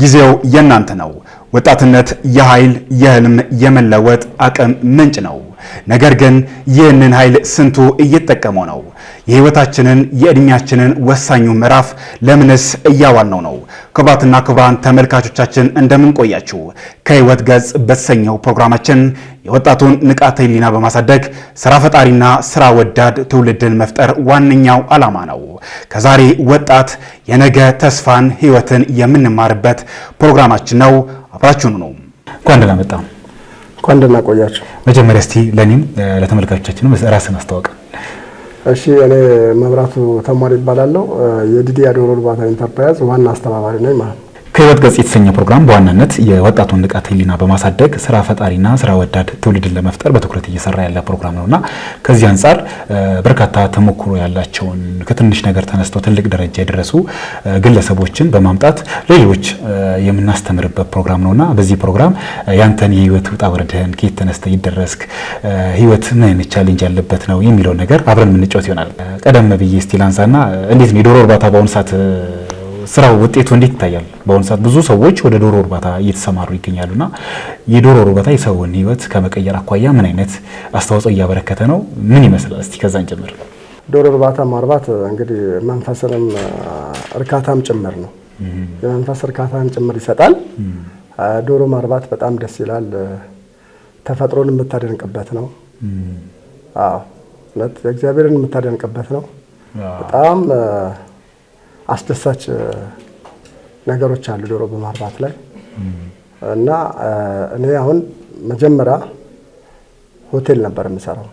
ጊዜው የናንተ ነው። ወጣትነት የኃይል የህልም የመለወጥ አቅም ምንጭ ነው። ነገር ግን ይህንን ኃይል ስንቱ እየተጠቀመው ነው? የህይወታችንን የእድሜያችንን ወሳኙ ምዕራፍ ለምንስ እያዋልነው ነው? ክቡራትና ክቡራን ተመልካቾቻችን እንደምን ቆያችሁ? ከህይወት ገጽ በተሰኘው ፕሮግራማችን የወጣቱን ንቃተ ህሊና በማሳደግ ስራ ፈጣሪና ስራ ወዳድ ትውልድን መፍጠር ዋነኛው ዓላማ ነው። ከዛሬ ወጣት የነገ ተስፋን ህይወትን የምንማርበት ፕሮግራማችን ነው። አብራችሁን ነው። እንኳን ደህና መጣ። እንኳን ደህና ቆያችሁ። መጀመሪያ እስቲ ለኔም ለተመልካቾቻችንም ራስን አስተዋውቅ። እሺ፣ እኔ መብራቱ ተማሪ ይባላለሁ። የዲዲ ዶሮ እርባታ ኢንተርፕራይዝ ዋና አስተባባሪ ነኝ ማለት ነው። ከህይወት ገጽ የተሰኘ ፕሮግራም በዋናነት የወጣቱን ንቃተ ህሊና በማሳደግ ስራ ፈጣሪና ስራ ወዳድ ትውልድን ለመፍጠር በትኩረት እየሰራ ያለ ፕሮግራም ነውና ከዚህ አንፃር በርካታ ተሞክሮ ያላቸውን ከትንሽ ነገር ተነስተው ትልቅ ደረጃ የደረሱ ግለሰቦችን በማምጣት ሌሎች የምናስተምርበት ፕሮግራም ነውና በዚህ ፕሮግራም ያንተን የህይወት ውጣ ውረድህን ከየት ተነስተህ ይደረስክ ህይወት ምን አይነት ቻሌንጅ ያለበት ነው የሚለው ነገር አብረን የምንጫወት ይሆናል። ቀደም ብዬ እስቲ ላንሳና እንዴት ነው የዶሮ እርባታ በአሁኑ ሰዓት ስራው ውጤቱ እንዴት ይታያል? በአሁኑ ሰዓት ብዙ ሰዎች ወደ ዶሮ እርባታ እየተሰማሩ ይገኛሉና የዶሮ እርባታ የሰውን ህይወት ከመቀየር አኳያ ምን አይነት አስተዋጽኦ እያበረከተ ነው? ምን ይመስላል? እስቲ ከዛን ጀምር። ዶሮ እርባታ ማርባት እንግዲህ መንፈስንም እርካታም ጭምር ነው። የመንፈስ እርካታን ጭምር ይሰጣል። ዶሮ ማርባት በጣም ደስ ይላል። ተፈጥሮን የምታደንቅበት ነው። አዎ፣ እግዚአብሔርን የምታደንቅበት ነው። በጣም አስደሳች ነገሮች አሉ ዶሮ በማርባት ላይ እና እኔ አሁን መጀመሪያ ሆቴል ነበር የምሰራው።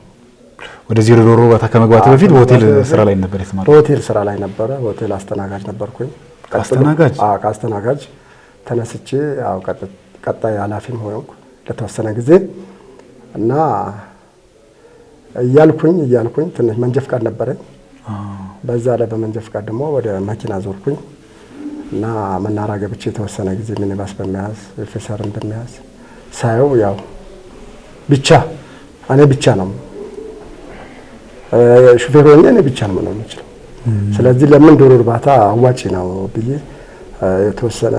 ወደዚህ ዶሮ እርባታ ከመግባት በፊት በሆቴል ስራ ላይ ነበር የተማረው? በሆቴል ስራ ላይ ነበር። ሆቴል አስተናጋጅ ነበርኩኝ። ከአስተናጋጅ ተነስቼ ያው ቀጣይ ኃላፊም ሆንኩ ለተወሰነ ጊዜ እና እያልኩኝ ትንሽ መንጃ ፈቃድ ነበረኝ። በዛ ላይ በመንጃ ፈቃድ ደግሞ ወደ መኪና ዞርኩኝ እና መናራ ገብቼ የተወሰነ ጊዜ ሚኒባስ በመያዝ ኦፊሰርን በመያዝ ሳየው ያው እኔ ብቻ ነው ሹፌር ሆኜ እኔ ብቻ ነው መኖር የምችለው። ስለዚህ ለምን ዶሮ እርባታ አዋጪ ነው ብዬ የተወሰነ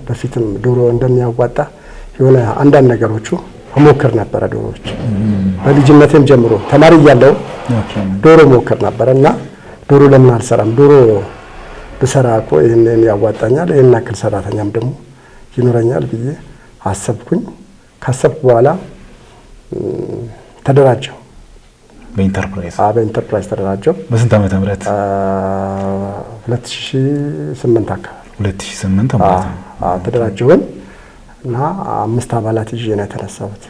በፊትም ዶሮ እንደሚያዋጣ የሆነ አንዳንድ ነገሮቹ ሞክር ነበር። ዶሮዎች በልጅነቴም ጀምሮ ተማሪ እያለሁ ዶሮ ሞክር ነበር እና ዶሮ ለምን አልሰራም? ዶሮ ብሰራ እኮ ይሄንን ያዋጣኛል፣ ይሄን ያክል ሰራተኛም ደግሞ ይኖረኛል ብዬ አሰብኩኝ። ካሰብኩ በኋላ ተደራጀው በኢንተርፕራይዝ ተደራጀው። በስንት ዓመተ ምህረት? 2008 አካባቢ 2008 ማለት ነው። ተደራጀውን እና 5 አባላት ይዤ ነው የተነሳሁት።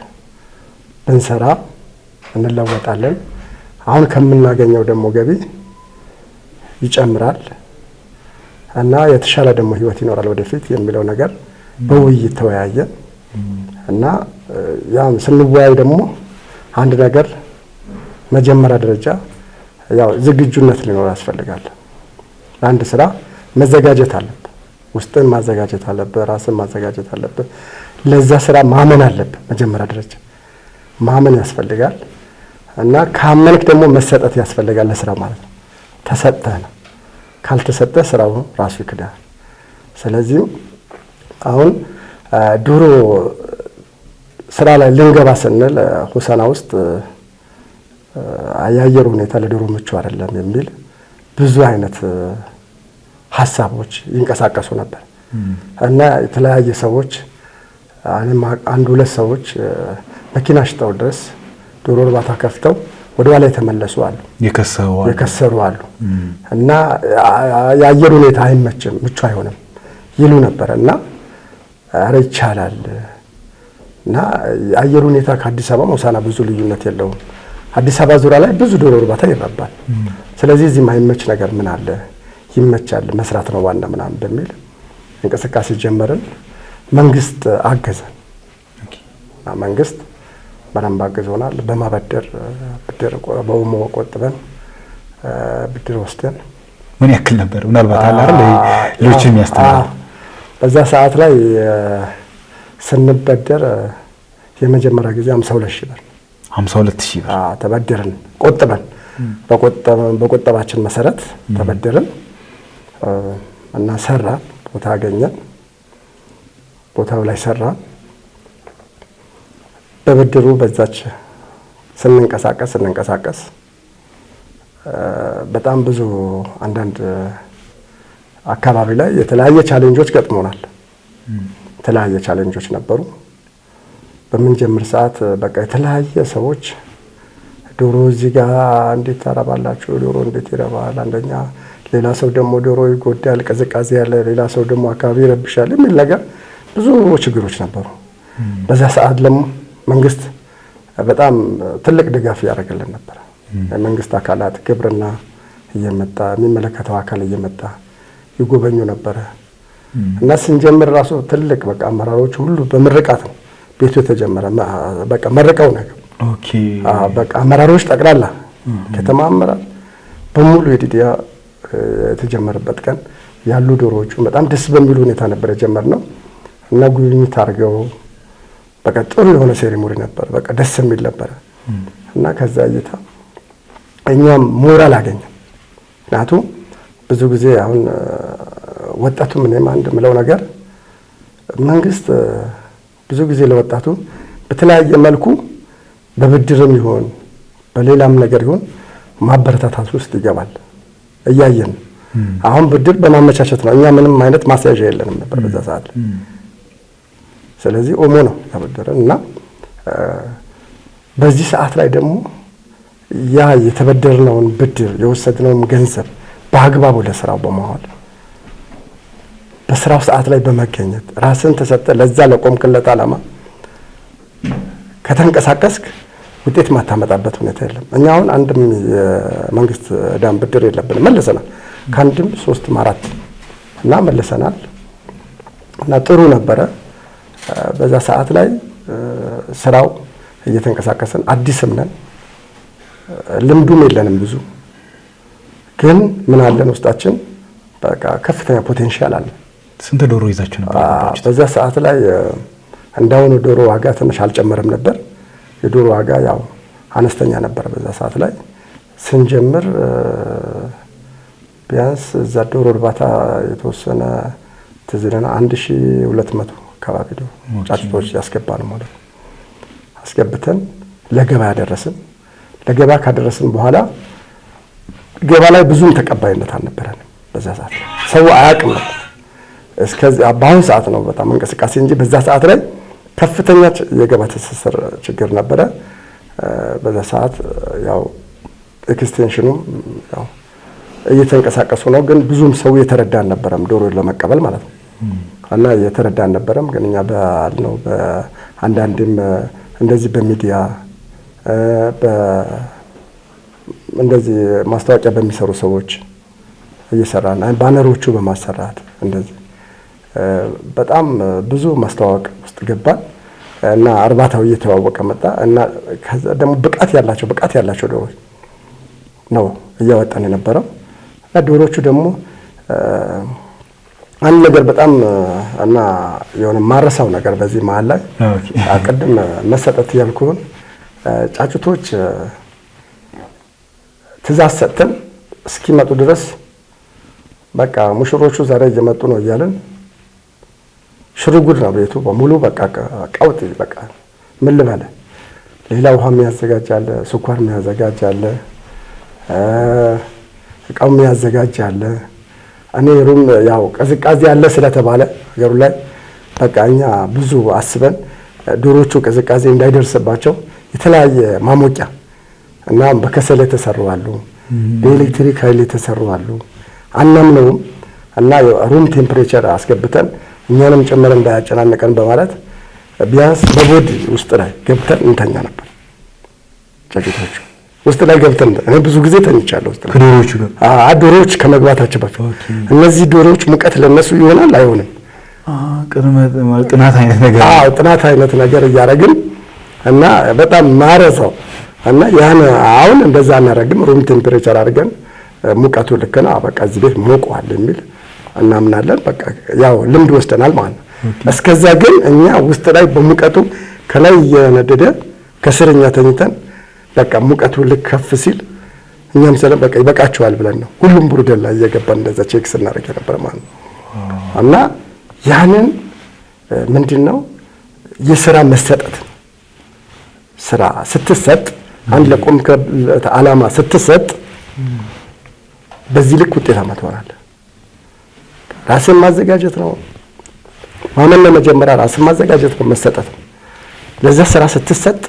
ብንሰራ እንለወጣለን፣ አሁን ከምናገኘው ደግሞ ገቢ ይጨምራል እና የተሻለ ደግሞ ህይወት ይኖራል ወደፊት የሚለው ነገር በውይይት ተወያየን እና ያው ስንወያይ ደግሞ አንድ ነገር መጀመሪያ ደረጃ ያው ዝግጁነት ሊኖር ያስፈልጋል። ለአንድ ስራ መዘጋጀት አለበት። ውስጥን ማዘጋጀት አለበት፣ ራስን ማዘጋጀት አለበት። ለዛ ስራ ማመን አለበት። መጀመሪያ ደረጃ ማመን ያስፈልጋል እና ካመንክ ደግሞ መሰጠት ያስፈልጋል ለስራ ማለት ነው። ተሰጠህ ነው። ካልተሰጠህ ስራው ራሱ ይክዳል። ስለዚህ አሁን ዶሮ ስራ ላይ ልንገባ ስንል ሆሳና ውስጥ የአየር ሁኔታ ለዶሮ ምቹ አይደለም የሚል ብዙ አይነት ሀሳቦች ይንቀሳቀሱ ነበር እና የተለያየ ሰዎች አንድ ሁለት ሰዎች መኪና ሽጠው ድረስ ዶሮ እርባታ ከፍተው ወደ ኋላ የተመለሱ አሉ፣ የከሰሩ አሉ እና የአየር ሁኔታ አይመችም፣ ምቹ አይሆንም ይሉ ነበር እና አረ ይቻላል እና የአየር ሁኔታ ከአዲስ አበባ ሆሳና ብዙ ልዩነት የለውም። አዲስ አበባ ዙሪያ ላይ ብዙ ዶሮ እርባታ ይረባል። ስለዚህ እዚህ ማይመች ነገር ምን አለ? ይመቻል፣ መስራት ነው ዋና ምናምን በሚል እንቅስቃሴ ጀመርን። መንግስት አገዘን። መንግስት በደንብ አግዞናል። በማበደር ብድር በኦሞ ቆጥበን ብድር ወስደን ምን ያክል ነበር? ምናልባት አለ አይደል ሌሎችን የሚያስተምር በዛ ሰዓት ላይ ስንበደር የመጀመሪያ ጊዜ 52,000 ብር 52,000 ብር ተበደርን። ቆጥበን በቆጠባችን መሰረት ተበደርን እና ሰራ ቦታ አገኘን። ቦታው ላይ ሰራ። በብድሩ በዛች ስንንቀሳቀስ በጣም ብዙ አንዳንድ አካባቢ ላይ የተለያየ ቻሌንጆች ገጥሞናል። የተለያየ ቻሌንጆች ነበሩ። በምንጀምር ሰዓት በቃ የተለያየ ሰዎች ዶሮ እዚህ ጋር እንዴት ታረባላችሁ? ዶሮ እንዴት ይረባል? አንደኛ ሌላ ሰው ደግሞ ዶሮ ይጎዳል፣ ቅዝቃዜ ያለ፣ ሌላ ሰው ደግሞ አካባቢ ይረብሻል የሚል ነገር ብዙ ችግሮች ነበሩ። በዛ ሰዓት ደግሞ መንግስት በጣም ትልቅ ድጋፍ ያደርግልን ነበር። የመንግስት አካላት ግብርና እየመጣ የሚመለከተው አካል እየመጣ ይጎበኙ ነበር እና ስንጀምር ራሱ ትልቅ በቃ አመራሮች ሁሉ በምርቃት ነው ቤቱ የተጀመረ። በቃ መርቀው ነገር ኦኬ በቃ አመራሮች ጠቅላላ ከተማ አመራር በሙሉ የዲዲያ የተጀመረበት ቀን ያሉ ዶሮዎቹ በጣም ደስ በሚል ሁኔታ ነበር የጀመርነው እና ጉብኝት አድርገው በቃ ጥሩ የሆነ ሴሪሞኒ ነበር። በቃ ደስ የሚል ነበር እና ከዛ እይታ እኛም ሞራል አገኘን። ምክንያቱም ብዙ ጊዜ አሁን ወጣቱ ምንም አንድ ምለው ነገር መንግስት ብዙ ጊዜ ለወጣቱ በተለያየ መልኩ በብድርም ይሁን በሌላም ነገር ይሁን ማበረታታት ውስጥ ይገባል። እያየን አሁን ብድር በማመቻቸት ነው። እኛ ምንም አይነት ማስያዣ የለንም ነበር በዛ ሰዓት። ስለዚህ ኦሞ ነው ተበደረን እና በዚህ ሰዓት ላይ ደግሞ ያ የተበደርነውን ብድር የወሰድነውን ገንዘብ በአግባቡ ለስራው በማዋል በስራው ሰዓት ላይ በመገኘት ራስን ተሰጠ ለዛ ለቆምክለት ዓላማ ከተንቀሳቀስክ ውጤት ማታመጣበት ሁኔታ የለም። እኛ አሁን አንድም የመንግስት ዳም ብድር የለብንም፣ መልሰናል። ከአንድም 3 4 እና መልሰናል እና ጥሩ ነበረ። በዛ ሰዓት ላይ ስራው እየተንቀሳቀሰን አዲስም ነን፣ ልምዱም የለንም ብዙ። ግን ምን አለን ውስጣችን በቃ ከፍተኛ ፖቴንሻል አለ። ስንት ዶሮ ይዛችሁ ነበር? በዛ ሰዓት ላይ እንዳሁኑ ዶሮ ዋጋ ትንሽ አልጨመረም ነበር። የዶሮ ዋጋ ያው አነስተኛ ነበር በዛ ሰዓት ላይ ስንጀምር። ቢያንስ እዛ ዶሮ እርባታ የተወሰነ ትዝለና 1200 አካባቢ ዶሮ ጫጭቶች ያስገባን ማለት ነው። አስገብተን ለገበያ ደረስን። ለገበያ ካደረስን በኋላ ገበያ ላይ ብዙም ተቀባይነት አልነበረንም። በዛ ሰዓት ሰው አያውቅም። እስከዚህ በአሁን ሰዓት ነው በጣም እንቅስቃሴ እንጂ በዛ ሰዓት ላይ ከፍተኛ የገበያ ትስስር ችግር ነበረ። በዛ ሰዓት ያው ኤክስቴንሽኑም ያው እየተንቀሳቀሱ ነው፣ ግን ብዙም ሰው የተረዳ አልነበረም ዶሮ ለመቀበል ማለት ነው። እና የተረዳ አልነበረም። ግን እኛ ባልነው በአንዳንድም እንደዚህ በሚዲያ እንደዚህ ማስታወቂያ በሚሰሩ ሰዎች እየሰራን ባነሮቹ በማሰራት እንደዚህ በጣም ብዙ ማስተዋወቅ ውስጥ ገባን እና እርባታው እየተዋወቀ መጣ እና ከዛ ደግሞ ብቃት ያላቸው ዶሮዎች ነው እያወጣን የነበረው እና ዶሮቹ ደግሞ አንድ ነገር በጣም እና የሆነ ማረሳው ነገር በዚህ መሀል ላይ ቅድም መሰጠት ያልኩህን ጫጩቶች ትእዛዝ ሰጥተን እስኪመጡ ድረስ በቃ ሙሽሮቹ ዛሬ እየመጡ ነው እያለን ሽሩጉድ ነው ቤቱ በሙሉ በቃ ቀውጥ በቃ ምን ልበለ። ሌላ ውሃ የሚያዘጋጃለ፣ ስኳር የሚያዘጋጃለ፣ እቃው የሚያዘጋጃለ። እኔ ሩም ያው ቅዝቃዜ ያለ ስለተባለ ሀገሩ ላይ በቃ እኛ ብዙ አስበን ዶሮቹ ቅዝቃዜ እንዳይደርስባቸው የተለያየ ማሞቂያ እና በከሰል የተሰሩ አሉ፣ በኤሌክትሪክ ኃይል የተሰሩ አሉ። አናምነውም እና ሩም ቴምፕሬቸር አስገብተን እኛንም ጭምር እንዳያጨናነቀን በማለት ቢያንስ በቦዲ ውስጥ ላይ ገብተን እንተኛ ነበር። ጫጩቶቹ ውስጥ ላይ ገብተን እኔ ብዙ ጊዜ ተኝቻለሁ ውስጥ ላይ ከዶሮቹ ጋር ዶሮዎች ከመግባታቸው በፊት እነዚህ ዶሮዎች ሙቀት ለነሱ ይሆናል አይሆንም ጥናት አይነት ነገር እያደረግን እና በጣም ማረሰው እና ያን አሁን እንደዛ እናደርግም። ሩም ቴምፕሬቸር አድርገን ሙቀቱ ልክ ነው በቃ እዚህ ቤት ሞቋል የሚል እናምናለን። በቃ ያው ልምድ ወስደናል ማለት ነው። እስከዛ ግን እኛ ውስጥ ላይ በሙቀቱ ከላይ የነደደ ከስርኛ ተኝተን በቃ ሙቀቱ ልክ ከፍ ሲል እኛም ሰለም በቃ ይበቃቸዋል ብለን ነው ሁሉም ቡርደን ላይ እየገባን እንደዛ ቼክ ስናደርግ ነበር ማለት ነው። እና ያንን ምንድነው የሥራ መሰጠት። ስራ ስትሰጥ አንድ ለቆምከበት ዓላማ ስትሰጥ በዚህ ልክ ውጤታማ ትሆናለህ። ራስን ማዘጋጀት ነው ማመን ነው። መጀመሪያ ራስን ማዘጋጀት ነው፣ መሰጠት ነው። ለዛ ስራ ስትሰጥ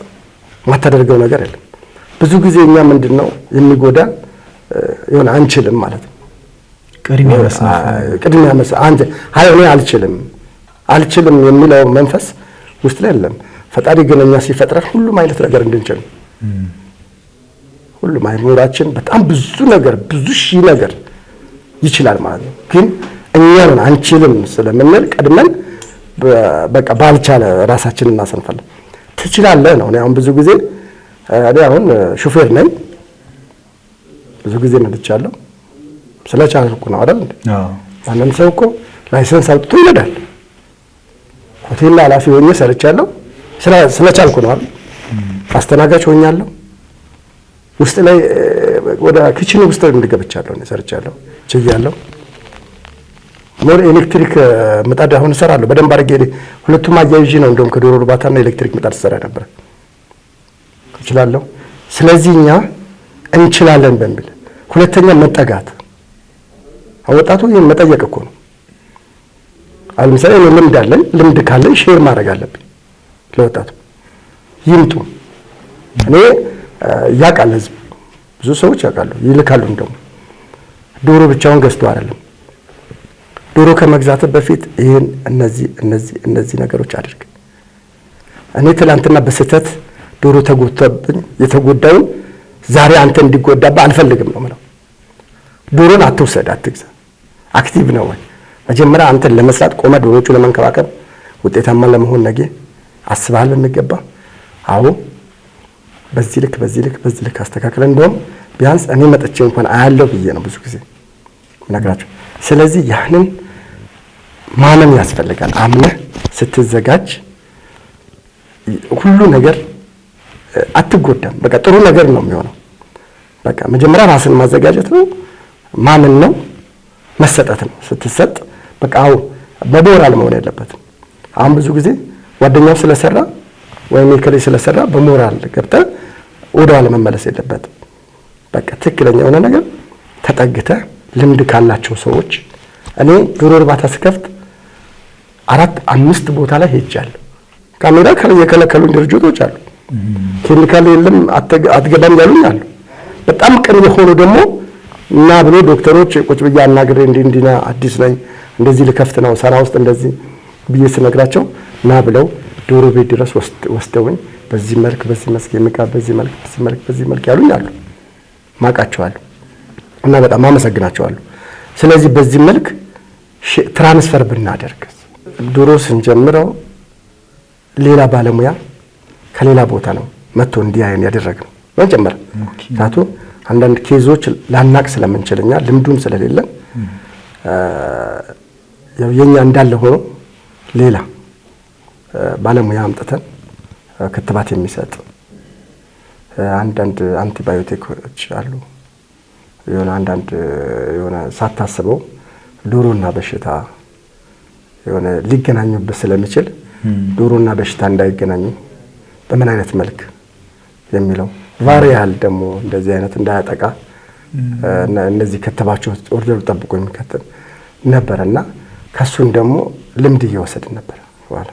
ማታደርገው ነገር የለም። ብዙ ጊዜ እኛ ምንድነው የሚጎዳ የሆነ አንችልም ማለት ነው። ቅድሚያ መስጠት አንተ እኔ አልችልም የሚለው መንፈስ ውስጥ ላይ የለም። ፈጣሪ ግን እኛ ሲፈጥረን ሁሉም አይነት ነገር እንድንችል ሁሉም አይምሮአችን በጣም ብዙ ሺህ ነገር ይችላል ማለት ነው። ግን እኛን አንችልም ስለምንል ቀድመን በቃ ባልቻለ ራሳችንን እናሰንፋለን። ትችላለህ ነው። እኔ አሁን ብዙ ጊዜ አሁን ሹፌር ነኝ፣ ብዙ ጊዜ ነድቻለሁ። ስለቻልኩ ነው አይደል? ማንም ሰው እኮ ላይሰንስ አውጥቶ ይነዳል። ሆቴል ኃላፊ ሆኜ ሰርቻለሁ፣ ስለቻልኩ ነው አይደል? አስተናጋጅ ሆኛለሁ። ውስጥ ላይ ወደ ኪችን ውስጥ እንድገብቻለሁ ነው ሰርቻለሁ፣ ችያለሁ። ሞር ኤሌክትሪክ ምጣድ አሁን እሰራለሁ በደንብ አድርጌ። ሁለቱም አያይዤ ነው እንደውም ከዶሮ እርባታና ኤሌክትሪክ ምጣድ ሰራ ነበር። እችላለሁ። ስለዚህ እኛ እንችላለን በሚል ሁለተኛ መጠጋት። ወጣቱ ይሄን መጠየቅ እኮ ነው። አሁን ለምሳሌ ልምድ ካለኝ ሼር ማድረግ አለብኝ ለወጣቱ። ይምጡ። እኔ ያውቃል ህዝብ፣ ብዙ ሰዎች ያውቃሉ፣ ይልካሉ። እንደውም ዶሮ ብቻውን ገዝቶ አይደለም፣ ዶሮ ከመግዛት በፊት ይሄን እነዚህ ነገሮች አድርግ። እኔ ትላንትና በስህተት ዶሮ ተጎተብኝ፣ የተጎዳውን ዛሬ አንተ እንዲጎዳባ አልፈልግም ነው ማለት። ዶሮን አትውሰድ፣ አትግዛ። አክቲቭ ነው ወይ መጀመሪያ አንተን ለመስራት ቆመ ዶሮቹ ለመንከባከብ ውጤታማ ለመሆን ነገ አስባል የሚገባ። አዎ በዚህ ልክ አስተካክለን እንደውም ቢያንስ እኔ መጥቼ እንኳን አያለው ብዬ ነው ብዙ ጊዜ ነግራቸው። ስለዚህ ያንን ማመን ያስፈልጋል። አምነህ ስትዘጋጅ ሁሉ ነገር አትጎዳም። በቃ ጥሩ ነገር ነው የሚሆነው። በቃ መጀመሪያ ራስን ማዘጋጀት ነው፣ ማመን ነው፣ መሰጠት ነው። ስትሰጥ በቃ በሞራል መሆን የለበትም። አሁን ብዙ ጊዜ ጓደኛው ስለሰራ ወይም የከሌ ስለሰራ በሞራል ገብተህ ወደኋላ መመለስ የለበትም። በቃ ትክክለኛ የሆነ ነገር ተጠግተህ ልምድ ካላቸው ሰዎች። እኔ ዶሮ እርባታ ስከፍት 4-5 ቦታ ላይ ሄጃለሁ። ካሜራ የከለከሉኝ ድርጅቶች አሉ። ኬሚካል የለም አትገባም ያሉኝ አሉ። በጣም ቅርብ የሆኑ ደግሞ እና ብሎ ዶክተሮች ቁጭ ብዬ አናግሬ እንዲና አዲስ ነኝ እንደዚህ ልከፍት ነው ሰራ ውስጥ እንደዚህ ብዬ ስነግራቸው እና ብለው ዶሮ ቤት ድረስ ወስደውኝ በዚህ መልክ በዚህ መልክ ያሉኝ አሉ። ማቃቸዋለሁ እና በጣም አመሰግናቸዋለሁ። ስለዚህ በዚህ መልክ ትራንስፈር ብናደርግ ዶሮ ስንጀምረው ሌላ ባለሙያ ከሌላ ቦታ ነው መጥቶ እንዲያየን ያደረግነው መጀመሪያ። ታቱ አንዳንድ ኬዞች ላናቅ ስለምንችልኛ ልምዱም ስለሌለን ያው የኛ እንዳለ ሆኖ ሌላ ባለሙያ አምጥተን ክትባት የሚሰጥ አንዳንድ አንቲባዮቲኮች አሉ። የሆነ ሳታስበው ዶሮና በሽታ የሆነ ሊገናኙበት ስለሚችል ዶሮና በሽታ እንዳይገናኙ በምን አይነት መልክ የሚለው ቫሪያል ደግሞ እንደዚህ አይነት እንዳያጠቃ እነዚህ ከተባቸው ኦርደር ጠብቆ የሚከተል ነበርና ከሱን ደግሞ ልምድ እየወሰድን ነበር። ዋላ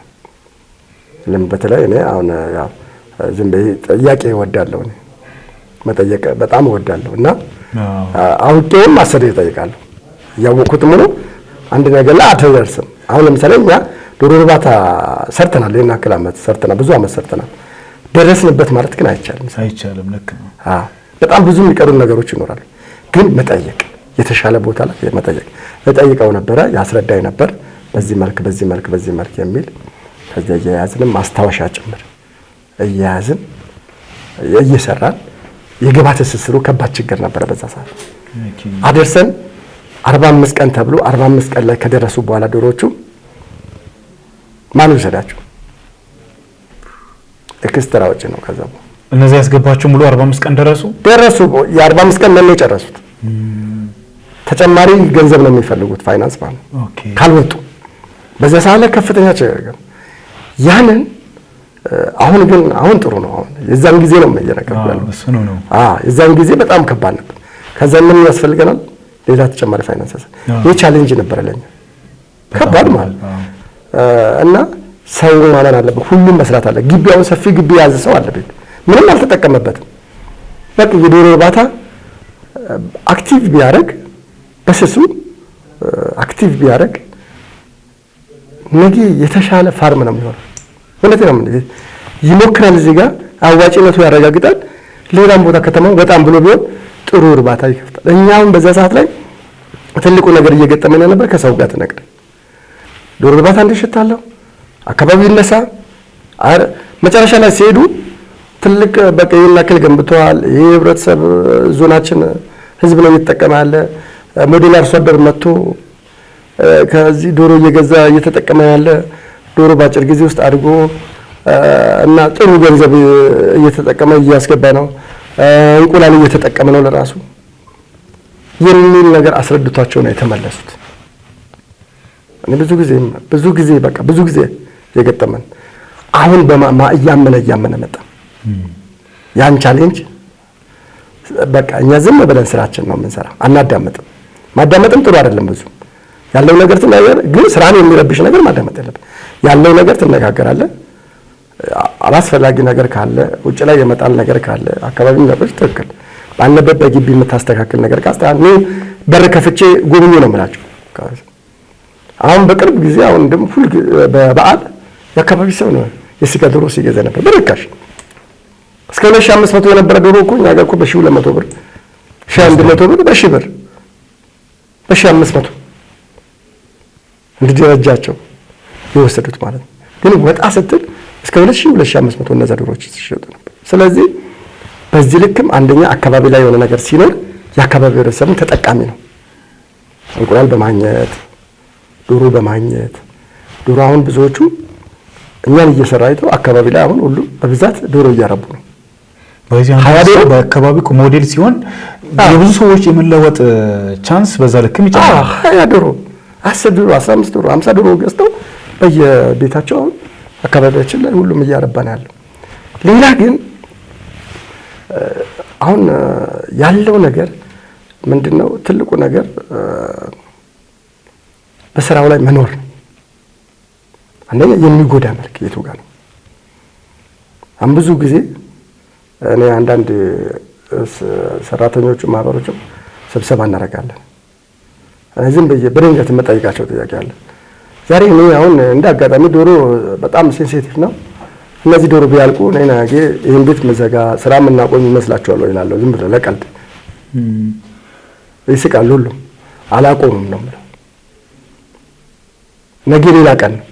ልምድ በተለይ እኔ አሁን ያው ዝም ብዬ ጥያቄ እወዳለሁ፣ እኔ መጠየቅ በጣም እወዳለሁ እና አውቄም ማሰር ይጠይቃለሁ። ያወቁትም ነው አንድ ነገር ላይ አትደርስም። አሁን ለምሳሌ እኛ ዶሮ እርባታ ሰርተናል፣ ለና ክላመት ሰርተናል፣ ብዙ አመት ሰርተናል። ደረስንበት ማለት ግን አይቻልም። ልክ ነው። በጣም ብዙ የሚቀሩ ነገሮች ይኖራሉ። ግን መጠየቅ የተሻለ ቦታ ላይ መጠየቅ እጠይቀው ነበረ፣ ያስረዳኝ ነበር። በዚህ መልክ የሚል ከዚያ እየያዝንም ማስታወሻ ጭምር እየያዝን እየሰራን የግብዓት ትስስሩ ከባድ ችግር ነበረ በዛ ሰዓት። አደርሰን 45 ቀን ተብሎ 45 ቀን ላይ ከደረሱ በኋላ ዶሮቹ ማን ይሰዳቸው ኤክስትራ ወጪ ነው። ከዛ እነዚህ ያስገባቸው ሙሉ 45 ቀን ደረሱ። የ45 ቀን ነው የጨረሱት። ተጨማሪ ገንዘብ ነው የሚፈልጉት ፋይናንስ ማለት ነው። ካልወጡ በዛ ሰዓት ላይ ከፍተኛ ችግር ያንን አሁን ጥሩ ነው። አሁን የዛን ጊዜ ነው እየነገርኩህ ያለው እሱ ነው። የዛን ጊዜ በጣም ከባድ ነበር። ከዛ ምን ያስፈልገናል? ሌላ ተጨማሪ ፋይናንስ ይሄ ቻሌንጅ ነበር ለኛ ከባድ ማለት እና ሰው ማመን አለበት። ሁሉም መስራት አለ። ግቢያውን ሰፊ ግቢ ያዘ ሰው አለ ቤት ምንም አልተጠቀመበትም። በቃ የዶሮ እርባታ አክቲቭ ቢያደርግ በስሱ አክቲቭ ቢያደርግ ነገ የተሻለ ፋርም ነው የሚሆነው። ማለት ነው ይሞክራል። እዚህ ጋር አዋጭነቱ ያረጋግጣል። ሌላም ቦታ ከተማው በጣም ብሎ ቢሆን ጥሩ እርባታ ይከፍታል። እኛም በዛ ሰዓት ላይ ትልቁ ነገር እየገጠመን ነበር ከሰው ጋር ተነግደ ዶሮ እርባታ እንደሽታለሁ አካባቢው ይነሳ መጨረሻ ላይ ሲሄዱ ትልቅ በቃ ይናከል ገንብተዋል። ይሄ ህብረተሰብ ዞናችን ህዝብ ነው እየተጠቀመ ያለ ሞዴል አርሶ አደር መጥቶ ከዚህ ዶሮ እየገዛ እየተጠቀመ ያለ ዶሮ ባጭር ጊዜ ውስጥ አድጎ እና ጥሩ ገንዘብ እየተጠቀመ እያስገባ ነው። እንቁላል እየተጠቀመ ነው ለራሱ የሚል ነገር አስረድቷቸው ነው የተመለሱት። እኔ ብዙ ጊዜ የገጠመን አሁን እያመነ መጣ። ያን ቻሌንጅ በቃ እኛ ዝም ብለን ስራችን ነው የምንሰራ፣ አናዳምጥም። ማዳመጥም ጥሩ አይደለም። ብዙ ያለው ነገር ትናገር፣ ግን ስራን የሚረብሽ ነገር ማዳመጥ የለብን። ያለው ነገር ትነጋገራለህ። አላስፈላጊ ነገር ካለ ውጭ ላይ የመጣል ነገር ካለ አካባቢው ነገሮች ትክክል ባለበት በግቢ የምታስተካክል ነገር ካስተካክል ነው በር ከፍቼ ጎብኙ ነው የምላቸው። አሁን በቅርብ ጊዜ አሁን እንደም ሁሉ በበዓል የአካባቢ ሰው ነው የስጋ ዶሮ ሲገዛ ነበር በርካሽ እስከ 2500 የነበረ ዶሮ እኮ እኛ ጋር እኮ በ1200 ብር 1100 ብር በ1500 እንዲደረጃቸው የወሰዱት ማለት ነው። ግን ወጣ ስትል እስከ 2500 እነዛ ዶሮዎች ሲሸጡ ነበር። ስለዚህ በዚህ ልክም አንደኛ አካባቢ ላይ የሆነ ነገር ሲኖር የአካባቢ ህብረተሰብ ተጠቃሚ ነው። እንቁላል በማግኘት ዶሮ በማግኘት ዶሮ አሁን ብዙዎቹ እኛን እየሰራ አይተው አካባቢ ላይ አሁን ሁሉ በብዛት ዶሮ እያረቡ ነው። በዚህ አንዱ በአካባቢው ሞዴል ሲሆን የብዙ ሰዎች የመለወጥ ቻንስ በዛ ልክም ይጨምራል። 20 ዶሮ 10 ዶሮ 15 ዶሮ 50 ዶሮ ገዝተው በየቤታቸው አሁን አካባቢያችን ላይ ሁሉም እያረባ ነው ያለው። ሌላ ግን አሁን ያለው ነገር ምንድነው? ትልቁ ነገር በስራው ላይ መኖር ነው። አንደኛ የሚጎዳ መልክ የቱ ጋር ነው? አሁን ብዙ ጊዜ እኔ አንዳንድ ሰራተኞቹ ማህበሮችም ስብሰባ እናደርጋለን። ዝም በድንገት የምጠይቃቸው ጥያቄ አለ። ዛሬ እኔ አሁን እንደ አጋጣሚ ዶሮ በጣም ሴንሲቲቭ ነው። እነዚህ ዶሮ ቢያልቁ እኔ ነገ ይሄን ቤት መዘጋ ስራ የምናቆም ይመስላችኋል ወይ እላለሁ። ዝም ብሎ ለቀልድ ይስቃሉ። ሁሉም አላቆምም ነው የምለው። ነገ ሌላ ቀን ነው።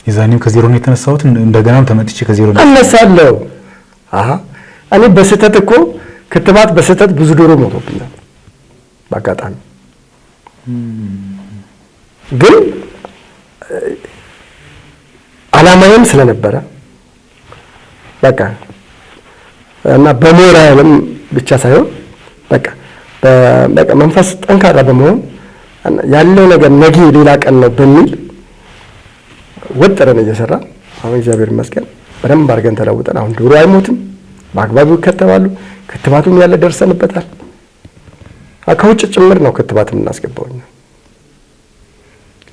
የዛኔም ከዜሮ ነው የተነሳሁት። እንደገናም ተመጥቼ ከዜሮ ነው እነሳለሁ። እኔ በስህተት እኮ ክትባት በስህተት ብዙ ዶሮ ሞቶብኛል በአጋጣሚ። ግን አላማዬም ስለነበረ በቃ እና በሞራልም ብቻ ሳይሆን በቃ መንፈስ ጠንካራ በመሆን ያለው ነገር ነገ ሌላ ቀን ነው በሚል ወጥረን እየሰራ አሁን እግዚአብሔር ይመስገን በደንብ አድርገን ተለውጠን አሁን ዶሮ አይሞትም፣ በአግባቡ ይከተባሉ። ክትባቱም ያለ ደርሰንበታል። ከውጭ ጭምር ነው ክትባት የምናስገባው።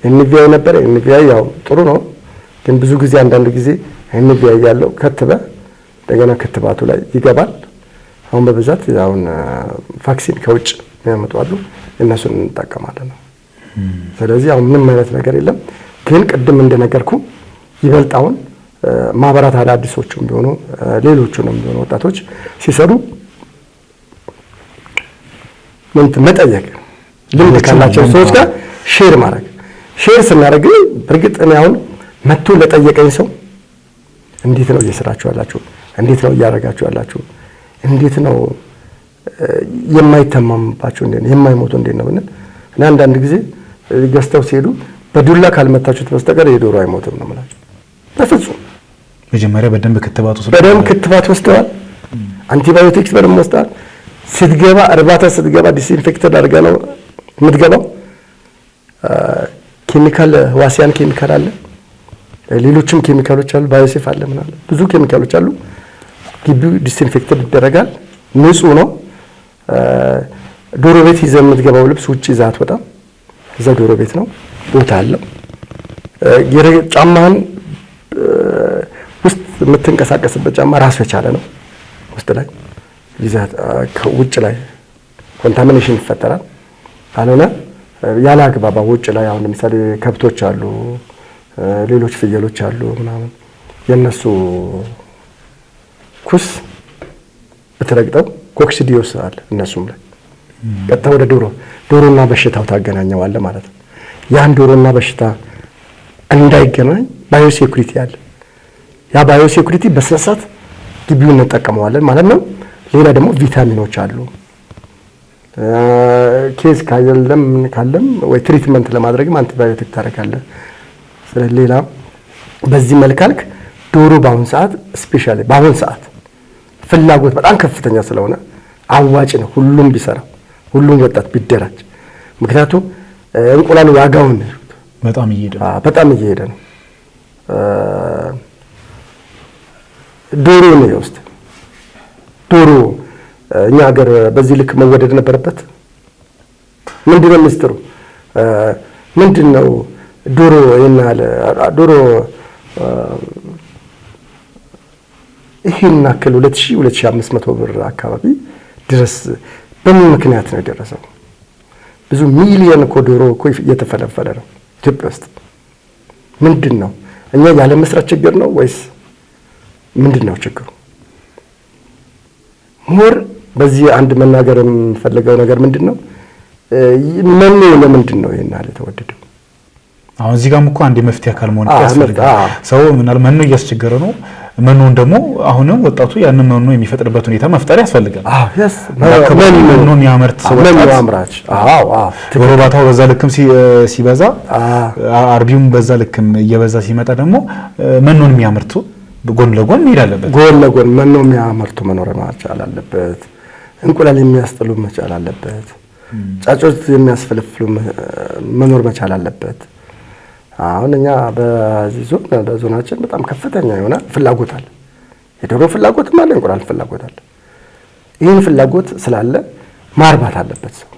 ኤንቪአይ ነበር። ኤንቪአይ ያው ጥሩ ነው፣ ግን ብዙ ጊዜ አንዳንድ ጊዜ ኤንቪአይ ያለው ከትበ እንደገና ክትባቱ ላይ ይገባል። አሁን በብዛት አሁን ቫክሲን ከውጭ የሚያመጡ አሉ፣ እነሱን እንጠቀማለን ነው። ስለዚህ አሁን ምንም አይነት ነገር የለም። ግን ቅድም እንደነገርኩ ይበልጣውን ማህበራት አዳዲሶቹም ቢሆኑ ሌሎቹንም ቢሆኑ ወጣቶች ሲሰሩ ምን መጠየቅ ልምድ ካላቸው ሰዎች ጋር ሼር ማድረግ ስናደርግ በእርግጥ እኔ አሁን መጥቶ ለጠየቀኝ ሰው እንዴት ነው እየሰራችሁ ያላችሁ? እንዴት ነው እያደረጋችሁ ያላችሁ? እንዴት ነው የማይተማምባችሁ? እንዴት ነው የማይሞቱ? እንዴት ነው ብንል እና አንዳንድ ጊዜ ገዝተው ሲሄዱ በዱላ ካልመታችሁት በስተቀር የዶሮ አይሞትም ነው የምላቸው። በፍጹም መጀመሪያ በደንብ ክትባት ወስደዋል። አንቲባዮቲክስ በደንብ ወስደዋል። ስትገባ እርባታ ስትገባ ዲስኢንፌክተድ አድርገህ ነው የምትገባው። ኬሚካል ህዋሲያን ኬሚካል አለ፣ ሌሎችም ኬሚካሎች አሉ፣ ባዮሴፍ አለ፣ ምን አለ፣ ብዙ ኬሚካሎች አሉ። ግቢው ዲስኢንፌክትድ ይደረጋል፣ ንጹህ ነው። ዶሮ ቤት ይዘህ የምትገባው ልብስ ውጪ ይዘህ አትወጣም። እዛ ዶሮ ቤት ነው፣ ቦታ አለው። ጫማህን ውስጥ የምትንቀሳቀስበት ጫማ ራሱ የቻለ ነው። ውስጥ ላይ ይዘህ ውጭ ላይ ኮንታሚኔሽን ይፈጠራል። ካልሆነ ያለ አግባባ ውጭ ላይ አሁን ለምሳሌ ከብቶች አሉ፣ ሌሎች ፍየሎች አሉ ምናምን የነሱ ኩስ ብትረግጠው ኮክሲዲዮስ አለ እነሱም ላይ ቀጥታ ወደ ዶሮና በሽታው ታገናኘዋለህ ማለት ነው። ያን ዶሮና በሽታ እንዳይገናኝ ባዮሴኩሪቲ አለ። ያ ባዮሴኩሪቲ በስነሳት ግቢውን እንጠቀመዋለን ማለት ነው። ሌላ ደግሞ ቪታሚኖች አሉ። ኬዝ ካለም ወይ ትሪትመንት ለማድረግም አንቲባዮቲክ ታደርጋለህ። ስለዚህ ሌላ በዚህ መልካልክ ዶሮ በአሁን ሰዓት ስፔሻሊ በአሁን ሰዓት ፍላጎት በጣም ከፍተኛ ስለሆነ አዋጭ ነው ሁሉም ቢሰራው፣ ሁሉም ወጣት ቢደራጅ። ምክንያቱም እንቁላል ዋጋውን በጣም እየሄደ ነው። ዶሮ ነው ውስጥ ዶሮ እኛ ሀገር በዚህ ልክ መወደድ ነበረበት። ምንድነው ሚስጥሩ? ምንድነው ዶሮ ይናል ዶሮ ይሄን አክል 2500 ብር አካባቢ ድረስ በምን ምክንያት ነው የደረሰው? ብዙ ሚሊዮን እኮ ዶሮ እኮ እየተፈለፈለ ነው ኢትዮጵያ ውስጥ። ምንድነው እኛ ያለ መስራት ችግር ነው ወይስ ምንድነው ችግሩ? ሞር በዚህ አንድ መናገር የምፈልገው ነገር ምንድነው መኖ ለምንድን ነው ይሄን የተወደደው? አሁን እዚህ ጋርም እኮ አንድ የመፍትሄ አካል መሆን ያስፈልጋል። ሰው ምናል መኖ እያስቸገረ ነው። መኖን ደግሞ አሁንም ወጣቱ ያንን መኖ የሚፈጥርበት ሁኔታ መፍጠር ያስፈልጋል። መኖ የሚያመርት ሰው መኖ አምራች ዶሮ እርባታው በዛ ልክም ሲበዛ አርቢውም በዛ ልክም እየበዛ ሲመጣ ደግሞ መኖን የሚያመርቱ ጎን ለጎን መሄድ አለበት። ጎን ለጎን መኖ የሚያመርቱ መኖር መቻል አለበት። እንቁላል የሚያስጥሉ መቻል አለበት። ጫጩት የሚያስፈልፍሉ መኖር መቻል አለበት። አሁን እኛ በዚህ ዞን በዞናችን በጣም ከፍተኛ የሆነ ፍላጎት አለ። የዶሮ ፍላጎትም አለ፣ እንቁላል ፍላጎት አለ። ይህን ፍላጎት ስላለ ማርባት አለበት፣ ሰው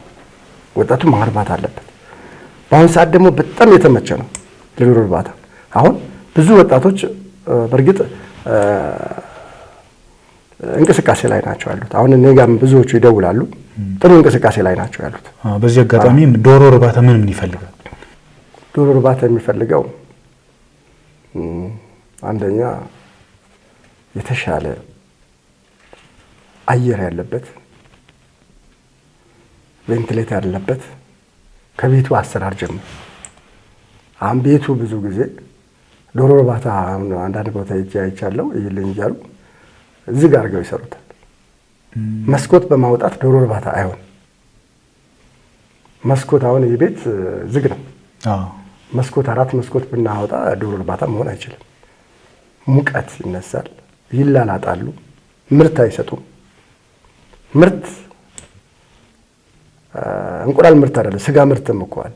ወጣቱ ማርባት አለበት። በአሁን ሰዓት ደግሞ በጣም የተመቸ ነው ለዶሮ እርባታ። አሁን ብዙ ወጣቶች በእርግጥ እንቅስቃሴ ላይ ናቸው ያሉት። አሁን እኔ ጋርም ብዙዎቹ ይደውላሉ፣ ጥሩ እንቅስቃሴ ላይ ናቸው ያሉት። በዚህ አጋጣሚ ዶሮ እርባታ ምን ይፈልጋል? ዶሮ እርባታ የሚፈልገው አንደኛ የተሻለ አየር ያለበት ቬንቲሌተር ያለበት ከቤቱ አሰራር ጀምሮ። አሁን ቤቱ ብዙ ጊዜ ዶሮ እርባታ አንዳንድ ቦታ አይቻለሁ ይልኝ እያሉ ዝግ አድርገው ይሰሩታል። መስኮት በማውጣት ዶሮ እርባታ አይሆን። መስኮት አሁን የቤት ዝግ ነው። መስኮት 4 መስኮት ብናወጣ ዶሮ እርባታ መሆን አይችልም። ሙቀት ይነሳል፣ ይላላጣሉ፣ ምርት አይሰጡም። ምርት እንቁላል ምርት አይደለም፣ ስጋ ምርትም እኮ አለ።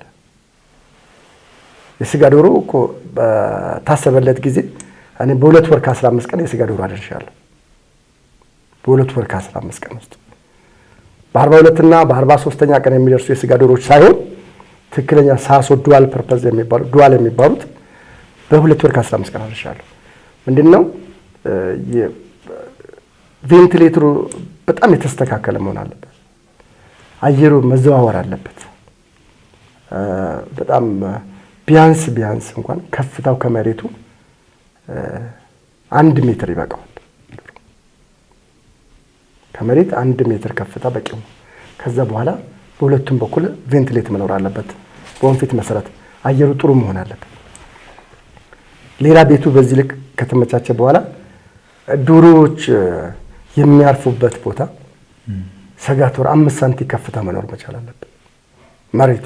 የስጋ ዶሮ እኮ በታሰበለት ጊዜ እኔ በ2 ወር ከ15 ቀን የስጋ ዶሮ አደርሻለሁ። በ2 ወር ከ15 ቀን ውስጥ በ42 እና በ43ኛ ቀን የሚደርሱ የስጋ ዶሮዎች ሳይሆን ትክክለኛ ሳሶ ዱዋል ፐርፐዝ የሚባሉት በ2 ወር ከ15 ቀን አደርሻለሁ። ምንድነው ቬንቲሌተሩ በጣም የተስተካከለ መሆን አለበት። አየሩ መዘዋወር አለበት። በጣም ቢያንስ እንኳን ከፍታው ከመሬቱ 1 ሜትር ይበቃዋል። ከመሬት 1 ሜትር ከፍታ በቂው። ከዛ በኋላ በሁለቱም በኩል ቬንቲሌት መኖር አለበት። በወንፊት መሰረት አየሩ ጥሩ መሆን አለበት። ሌላ ቤቱ በዚህ ልክ ከተመቻቸ በኋላ ዶሮዎች የሚያርፉበት ቦታ ሰጋቶር 5 ሳንቲ ከፍታ መኖር መቻል አለበት። መሬቱ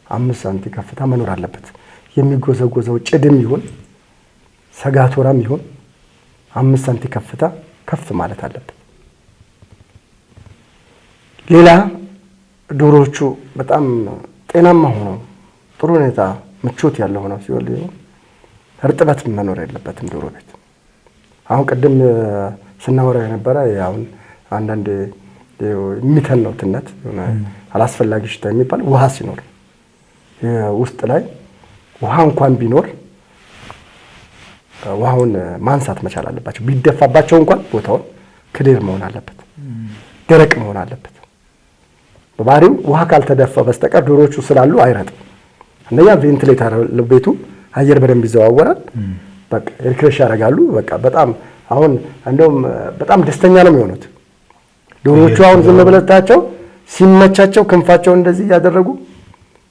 5 ሳንቲ ከፍታ መኖር አለበት። የሚጎዘጎዘው ጭድም ይሁን ሰጋቶራም ይሁን 5 ሳንቲ ከፍታ ከፍ ማለት አለበት። ሌላ ዶሮዎቹ በጣም ጤናማ ሆነው ጥሩ ሁኔታ ምቾት ያለው ሆኖ ሲወልዱ እርጥበት መኖር የለበትም ዶሮ ቤት። አሁን ቅድም ስናወራ የነበረ አሁን አንዳንድ የሚተነው ትነት አላስፈላጊ ሽታ የሚባል ውሃ ሲኖር ውስጥ ላይ ውሃ እንኳን ቢኖር ውሃውን ማንሳት መቻል አለባቸው። ቢደፋባቸው እንኳን ቦታውን ክሊር መሆን አለበት፣ ደረቅ መሆን አለበት። በባህሪው ውሃ ካልተደፋ በስተቀር ዶሮዎቹ ስላሉ አይረጥም። አንደኛ ቬንቲሌተር ቤቱ አየር በደንብ ይዘዋወራል። በቃ ሪክሬሽ ያደርጋሉ። በቃ በጣም አሁን እንደውም በጣም ደስተኛ ነው የሚሆኑት ዶሮዎቹ። አሁን ዝም ብለታቸው ሲመቻቸው ክንፋቸው እንደዚህ ያደረጉ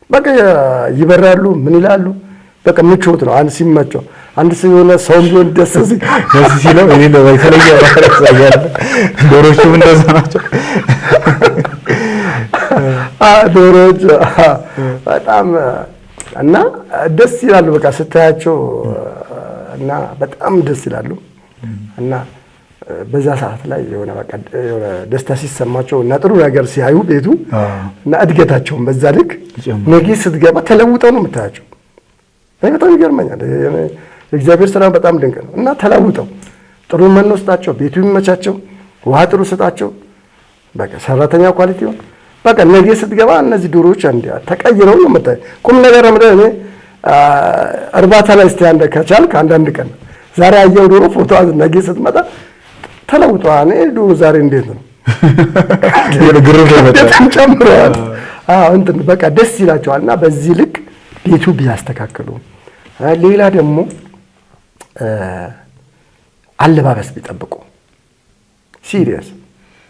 በቃ ይበራሉ። ምን ይላሉ? በቃ ምቾት ነው። አንድ ሲመቸው አንድ ሲሆነ ሰው ቢሆን ደስ ሲለው እኔ ነው የተለየ ያሳያል። ዶሮዎቹ እንደዛ ናቸው። ዶሮዎች በጣም እና ደስ ይላሉ። በቃ ስታያቸው እና በጣም ደስ ይላሉ። እና በዛ ሰዓት ላይ የሆነ በቃ የሆነ ደስታ ሲሰማቸው እና ጥሩ ነገር ሲያዩ ቤቱ እና እድገታቸውን በዛ ልክ ነገ ስትገባ ተለውጠው ነው የምታያቸው። በጣም ይገርመኛል። የእግዚአብሔር ስራ በጣም ድንቅ ነው። እና ተለውጠው ጥሩ መኖ ስጣቸው፣ ቤቱ ይመቻቸው፣ ውሃ ጥሩ ስጣቸው። በቃ ሰራተኛ ኳሊቲ ነው። በቃ ነገ ስትገባ እነዚህ ዶሮዎች ተቀይረው ነው የምታየው። ቁም ነገር እኔ እርባታ ላይ እስቲ ከቻልክ አንዳንድ ቀን ዛሬ አየው ዶሮ ፎቶ ነገ ስትመጣ ተለውጧል። እኔ ዶሮ ዛሬ እንዴት ነው በጣም ጨምረዋል። እንትን በቃ ደስ ይላቸዋል። እና በዚህ ልክ ቤቱ ቢያስተካክሉ፣ ሌላ ደግሞ አለባበስ ቢጠብቁ፣ ሲሪየስ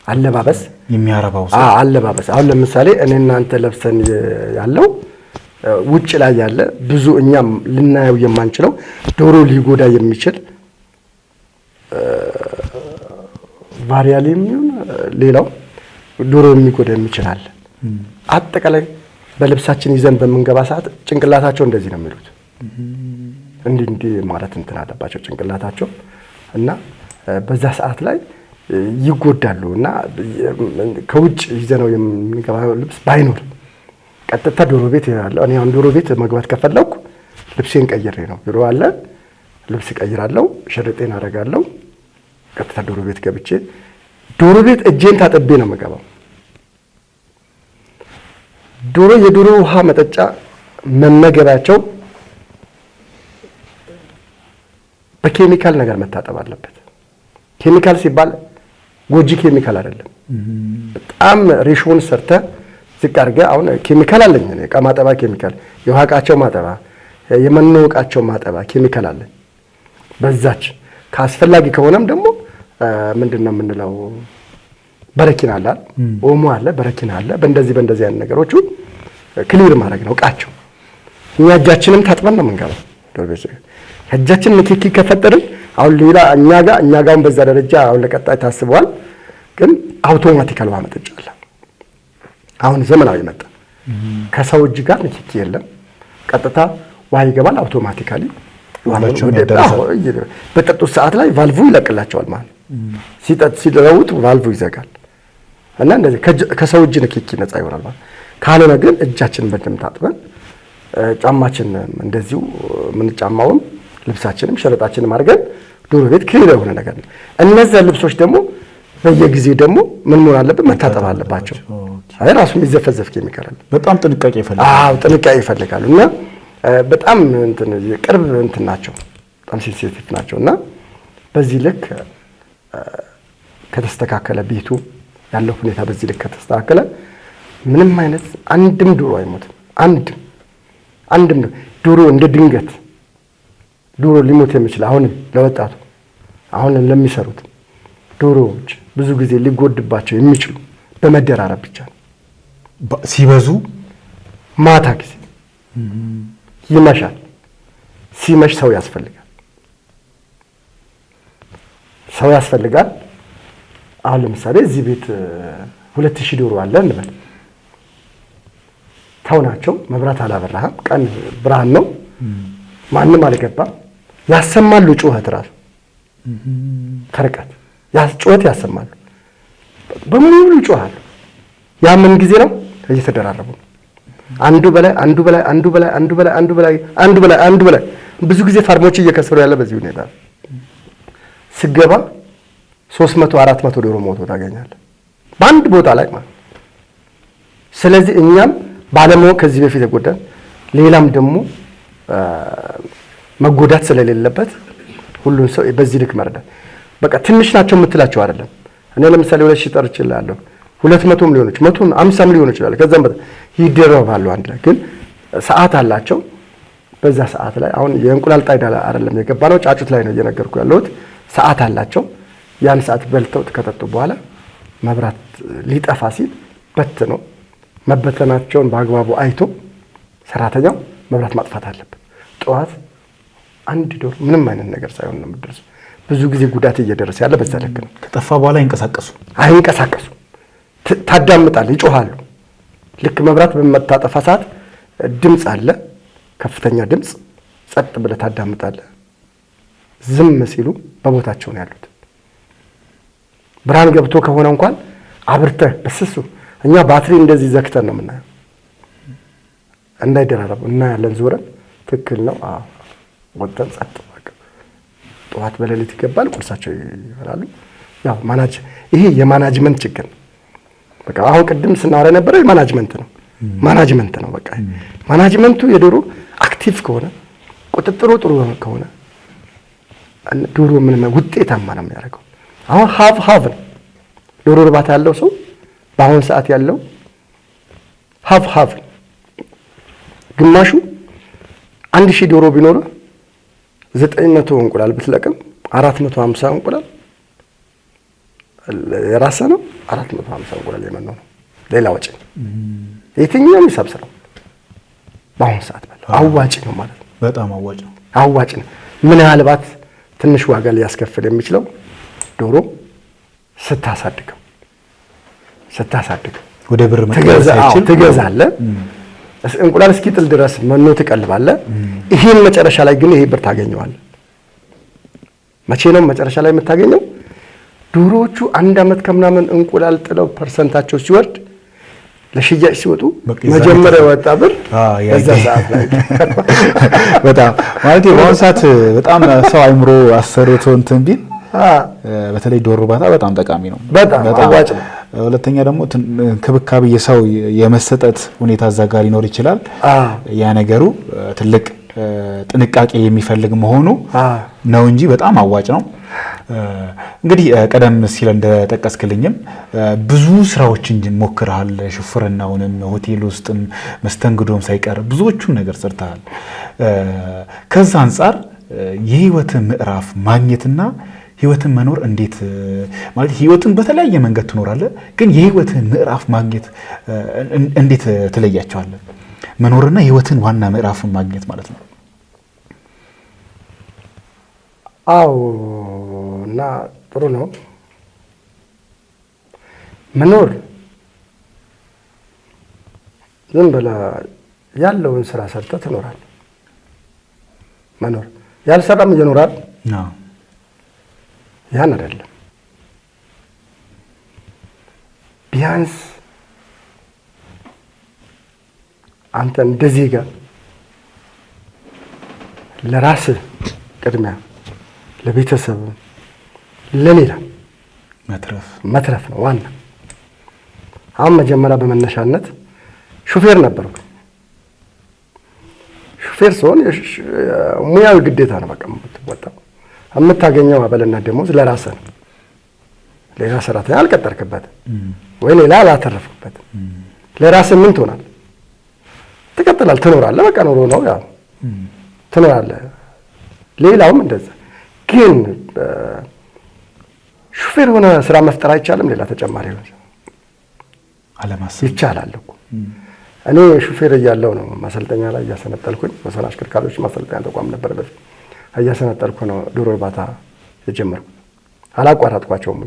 አለባበስ የሚያረባው አለባበስ። አሁን ለምሳሌ እኔ እናንተ ለብሰን ያለው ውጭ ላይ ያለ ብዙ እኛም ልናየው የማንችለው ዶሮ ሊጎዳ የሚችል ቫሪያሊም ይሁን ሌላው ዶሮ የሚጎዳ የሚችላል። አጠቃላይ በልብሳችን ይዘን በመንገባ ሰዓት ጭንቅላታቸው እንደዚህ ነው የሚሉት። እንዲህ ማለት እንትን አለባቸው ጭንቅላታቸው። እና በዛ ሰዓት ላይ ይጎዳሉ። እና ከውጭ ይዘነው የምንገባው ልብስ ባይኖር ቀጥታ ዶሮ ቤት ያለው እኔ አሁን ዶሮ ቤት መግባት ከፈለኩ ልብሴን ቀይሬ ነው። ዶሮ አለ ልብስ ቀይራለሁ፣ ሸርጤን አደርጋለሁ። ቀጥታ ዶሮ ቤት ገብቼ ዶሮ ቤት እጄን ታጥቤ ነው የምገባው። ዶሮ የዶሮ ውሃ መጠጫ መመገባቸው በኬሚካል ነገር መታጠብ አለበት። ኬሚካል ሲባል ጎጂ ኬሚካል አይደለም። በጣም ሬሾን ሰርተ ዝቅ አድርገህ አሁን ኬሚካል አለኝ እኔ ዕቃ ማጠባ ኬሚካል፣ የውሃ ዕቃቸው ማጠባ፣ የመኖ ዕቃቸው ማጠባ ኬሚካል አለኝ። በዛች ካስፈላጊ ከሆነም ደግሞ ምንድነው የምንለው በረኪና አለ፣ ኦሞ አለ፣ በረኪና አለ። በእንደዚህ አይነት ነገሮቹ ክሊር ማድረግ ነው ዕቃቸው። እኛ እጃችንም ታጥበን ነው የምንገባው ዶሮ ቤት። እጃችን ንክኪ ከፈጠርን አሁን ሌላ እኛ ጋር በዛ ደረጃ አሁን ለቀጣይ ታስበዋል። ግን አውቶማቲካል ውሃ መጠጫ አለ። አሁን ዘመናዊ መጣ። ከሰው እጅ ጋር ንክኪ የለም። ቀጥታ ውሃ ይገባል አውቶማቲካሊ። በጠጡት ሰዓት ላይ ቫልቭ ይለቅላቸዋል ማለት ሲለውጥ ቫልቭ ይዘጋል። እና እንደዚህ ከሰው እጅ ንክኪ ነፃ ይሆናል ማለት። ካልሆነ ግን እጃችንን በደንብ ታጥበን ጫማችን እንደዚሁ የምንጫማውም ልብሳችንም ሸረጣችንም አድርገን ዶሮ ቤት ክሊር የሆነ ነገር ነው። እነዚያ ልብሶች ደግሞ በየጊዜ ደግሞ ምን መሆን አለበት? መታጠብ አለባቸው። አይ ራሱ የሚዘፈዘፍ ኬሚካል አለ። በጣም ጥንቃቄ ይፈልጋሉ። ጥንቃቄ ይፈልጋሉ። እና በጣም እንትን ቅርብ እንትን ናቸው፣ በጣም ሴንሲቲቭ ናቸው። እና በዚህ ልክ ከተስተካከለ ቤቱ ያለው ሁኔታ በዚህ ልክ ከተስተካከለ ምንም አይነት አንድም ዶሮ አይሞትም። አንድም ዶሮ እንደ ድንገት ዶሮ ሊሞት የሚችል አሁንም ለወጣቱ አሁን ለሚሰሩት ዶሮዎች ብዙ ጊዜ ሊጎድባቸው የሚችሉ በመደራረብ ብቻ ነው። ሲበዙ ማታ ጊዜ ይመሻል። ሲመሽ ሰው ያስፈልጋል። አሁን ለምሳሌ እዚህ ቤት 2000 ዶሮ አለ እንበል። ተውናቸው፣ መብራት አላበራህም፣ ቀን ብርሃን ነው፣ ማንም አልገባም። ያሰማሉ ጩኸት ራሱ ከርቀት ጩኸት ያሰማሉ። በሙሉ ይጮሃሉ። ያ ምን ጊዜ ነው? እየተደራረቡ ነው። አንዱ በላይ ብዙ ጊዜ ፋርሞች እየከሰሩ ያለ በዚህ ሁኔታ ስገባ 300-400 ዶሮ ሞቶ ታገኛለህ በአንድ ቦታ ላይ ማለት። ስለዚህ እኛም ባለማወቅ ከዚህ በፊት የጎዳን ሌላም ደግሞ መጎዳት ስለሌለበት ሁሉን ሰው በዚህ ልክ መረዳት በቃ ትንሽ ናቸው የምትላቸው አይደለም። እኔ ለምሳሌ 2000 ጠርችላለሁ 200ም ሊሆን ይችላል 150ም ሊሆን ይችላል ከዛም በኋላ ይደረባሉ አንድ ላይ ግን ሰዓት አላቸው። በዛ ሰዓት ላይ አሁን የእንቁላል ጣይዳ አይደለም የገባነው ጫጩት ላይ ነው እየነገርኩ ያለሁት። ሰዓት አላቸው። ያን ሰዓት በልተው ከጠጡ በኋላ መብራት ሊጠፋ ሲል ነው መበተናቸውን በአግባቡ አይቶ ሰራተኛው መብራት ማጥፋት አለበት። ጠዋት አንድ ዶሮ ምንም አይነት ነገር ሳይሆን ነው የምትደርሰው። ብዙ ጊዜ ጉዳት እየደረሰ ያለ በዛ ልክ ነው። ከጠፋ በኋላ አይንቀሳቀሱ ታዳምጣለህ፣ ይጮሃሉ። ልክ መብራት በመታጠፋ ሰዓት ድምፅ አለ፣ ከፍተኛ ድምፅ። ጸጥ ብለህ ታዳምጣለህ። ዝም ሲሉ በቦታቸው ነው ያሉት። ብርሃን ገብቶ ከሆነ እንኳን አብርተህ በስሱ እኛ ባትሪ እንደዚህ ዘግተን ነው የምናየው እንዳይደራረቡ እና ያለን ዞረን ትክክል ነው። ወጥተን ጸጥ በቃ ጠዋት በሌሊት ይገባል፣ ቁርሳቸው ይበላሉ። ያው ይሄ የማናጅመንት ችግር ነው። በቃ አሁን ቅድም ስናወራ የነበረው ማናጅመንት ነው። በቃ ማናጅመንቱ የዶሮ አክቲቭ ከሆነ ቁጥጥሩ ጥሩ ከሆነ ዶሮ ምን ውጤታማ ነው የሚያደርገው። አሁን ሀፍ ነው ዶሮ እርባታ ያለው ሰው በአሁን ሰዓት ያለው ሀፍ ግማሹ 1000 ዶሮ ቢኖር 900 እንቁላል ብትለቅም 450 እንቁላል የራስህ ነው። 450 እንቁላል የመኖ ነው። ሌላ ወጪ የትኛውም ሂሳብ ስራው በአሁን ሰዓት አዋጭ ነው ማለት ነው። በጣም አዋጭ ነው። ምናልባት ትንሽ ዋጋ ሊያስከፍል የሚችለው ዶሮ ስታሳድገው ወደ ብር መቀየር ትገዛለህ። እንቁላል እስኪጥል ድረስ መኖ ትቀልባለህ። ይሄን መጨረሻ ላይ ግን ይሄ ብር ታገኘዋለህ። መቼ ነው መጨረሻ ላይ የምታገኘው? ዶሮዎቹ 1 ዓመት ከምናምን እንቁላል ጥለው ፐርሰንታቸው ሲወርድ ለሽያጭ ሲወጡ መጀመሪያ ወጣ ብር በዛ ሰዓት ላይ በጣም ማለት በአሁኑ ሰዓት በጣም ሰው አይምሮ አሰርቶ እንትን ቢል በተለይ ዶሮ እርባታ በጣም ጠቃሚ ነው። በጣም አዋጭ ነው። ሁለተኛ ደግሞ እንክብካቤ የሰው የመሰጠት ሁኔታ እዛ ጋር ሊኖር ይችላል። ያ ነገሩ ትልቅ ጥንቃቄ የሚፈልግ መሆኑ ነው እንጂ በጣም አዋጭ ነው። እንግዲህ ቀደም ሲል እንደጠቀስክልኝም ብዙ ስራዎችን ሞክረሃል። ሹፍርናውንም ሆቴል ውስጥም መስተንግዶም ሳይቀር ብዙዎቹን ነገር ሰርተሃል። ከዛ አንጻር የህይወትን ምዕራፍ ማግኘትና ህይወትን መኖር እንዴት ማለት ህይወትን በተለያየ መንገድ ትኖራለህ፣ ግን የህይወትን ምዕራፍ ማግኘት እንዴት ትለያቸዋለህ? መኖርና ህይወትን ዋና ምዕራፍን ማግኘት ማለት ነው። አዎ እና ጥሩ ነው። መኖር ዝም ብለህ ያለውን ስራ ሰርተህ ትኖራለህ። መኖር ያልሰራም እየኖራል ያን አይደለም። ቢያንስ አንተ እንደዚህ ጋር ለራስህ ቅድሚያ ለቤተሰብ ለሌላ መትረፍ ነው ዋና። አሁን መጀመሪያ በመነሻነት ሹፌር ነበርኩ። ሹፌር ሲሆን ሙያዊ ግዴታ ነው። በቃ የምትወጣው የምታገኘው አበልና ደሞዝ ለራስህ ነው። ሌላ ሰራተኛ አልቀጠርክበትም ወይ ሌላ አላተረፍክበትም። ለራስህ ምን ትሆናለህ? ትቀጥላለህ፣ ትኖራለህ። በቃ ኑሮ ነው ያው ትኖራለህ። ሌላውም እንደዛ። ግን ሹፌር ሆነ ስራ መፍጠር አይቻልም? ሌላ ተጨማሪ ነው አለማሰብ ይቻላል እኮ። እኔ ሹፌር እያለሁ ነው ማሰልጠኛ ላይ እያሰነጠልኩኝ፣ ወሰን አሽከርካሪዎች ማሰልጠኛ ተቋም ነበር በፊት። እያሰነጠልኩ ነው ዶሮ እርባታ የጀመርኩት። አላቋረጥኳቸውም።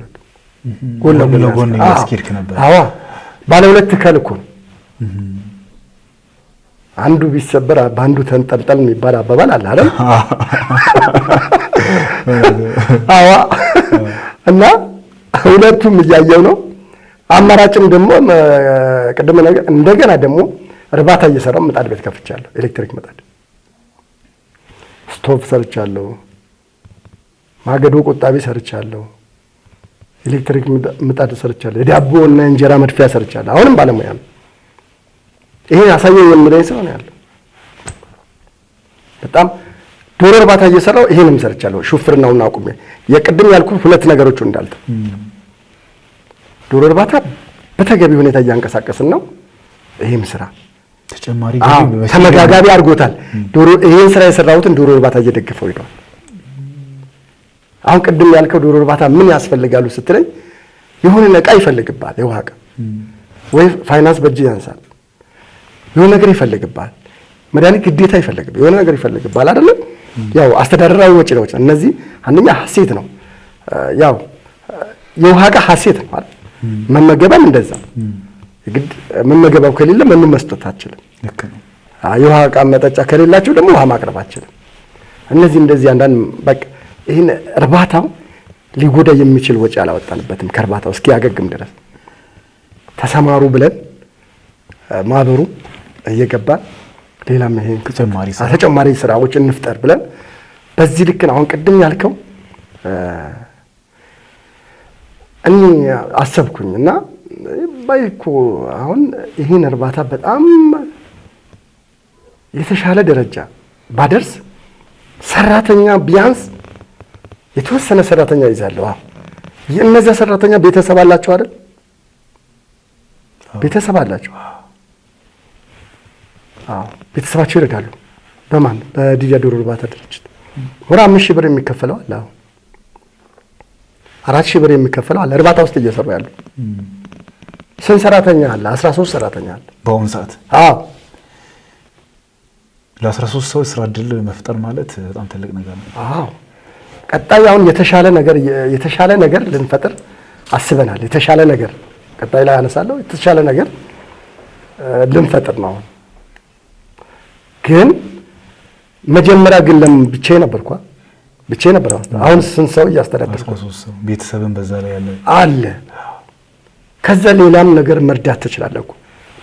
ጎን ለጎን ያስኬድክ ነበር? አዎ፣ ባለ ሁለት ከል እኮ ነው። አንዱ ቢሰበር በአንዱ ተንጠልጠል የሚባል አባባል አለ አይደል? አዎ። እና ሁለቱም እያየው ነው። አማራጭም ደግሞ ቅድም ነገር እንደገና ደግሞ እርባታ እየሰራው ምጣድ ቤት ከፍቻለሁ። ኤሌክትሪክ ምጣድ፣ ስቶቭ ሰርቻለሁ። ማገዶ ቆጣቢ ሰርቻለሁ። ኤሌክትሪክ ምጣድ ሰርቻለሁ። የዳቦ እና እንጀራ መድፊያ ሰርቻለሁ። አሁንም ባለሙያ ነው። ይሄ ያሳየው የሚለኝ ሰው ነው ያለው። በጣም ዶሮ እርባታ እየሰራው ይሄንም ሰርቻለሁ። ሹፍርናውን አቁሜ የቅድም ያልኩ ሁለት ነገሮች እንዳልተ ዶሮ እርባታ በተገቢ ሁኔታ እያንቀሳቀስን ነው። ይሄም ስራ ተጨማሪ ተመጋጋቢ አድርጎታል። ዶሮ ይሄን ስራ የሰራሁትን ዶሮ እርባታ እየደገፈው ሄዷል። አሁን ቅድም ያልከው ዶሮ እርባታ ምን ያስፈልጋሉ ስትለኝ የሆነ ዕቃ ይፈልግባል። የውሃ ዕቃ ወይ ፋይናንስ በእጅ ያንሳል። የሆነ ነገር ይፈልግባል። መድኃኒት ግዴታ ይፈልግባል። የሆነ ነገር ይፈልግባል አይደለም? ያው አስተዳደራዊ ወጪ ነው። እነዚህ አንደኛ ሀሴት ነው። ያው የውሃ ዕቃ ሀሴት ነው አይደል? መመገባም እንደዛ ግድ መመገባው ከሌለ ምንም መስጠት አትችልም። ልክ ነው። የውሃ ዕቃ መጠጫ ከሌላቸው ደግሞ ውሃ ማቅረብ አትችልም። እንደዚህ አንዳንድ በቃ ይሄን እርባታው ሊጎዳ የሚችል ወጪ አላወጣንበትም። ከእርባታው እስኪያገግም ድረስ ተሰማሩ ብለን ማህበሩ እየገባን ሌላም ይሄን ተጨማሪ ስራዎች እንፍጠር ብለን በዚህ ልክ ነው። አሁን ቅድም ያልከው እኔ አሰብኩኝ እና ባይኮ አሁን ይሄን እርባታ በጣም የተሻለ ደረጃ ባደርስ ሰራተኛ ቢያንስ የተወሰነ ሰራተኛ ይዛለሁ። የእነዚያ ሰራተኛ ቤተሰብ አላቸው አይደል? ቤተሰብ አላቸው። ቤተሰባቸው ይረዳሉ። በማን በዲያ ዶሮ እርባታ ድርጅት ወራ 5,000 ብር የሚከፈለው አለ። 4,000 ብር የሚከፈለው አለ። እርባታ ውስጥ እየሰሩ ያሉ ስንት ሰራተኛ አለ? 13 ሰራተኛ አለ በአሁኑ ሰዓት። ለ13 ሰው ስራ እድል መፍጠር ማለት በጣም ትልቅ ነገር ነው። ቀጣይ አሁን የተሻለ ነገር ልንፈጥር አስበናል። የተሻለ ነገር ቀጣይ ላይ አነሳለሁ። የተሻለ ነገር ልንፈጥር ነው። ግን መጀመሪያ ግን ለምን ብቻዬን ነበርኩ። አሁን ስንት ሰው እያስተዳደርኩ? ቤተሰብን በዛ ላይ አለ። ከዛ ሌላም ነገር መርዳት ትችላለህ እኮ።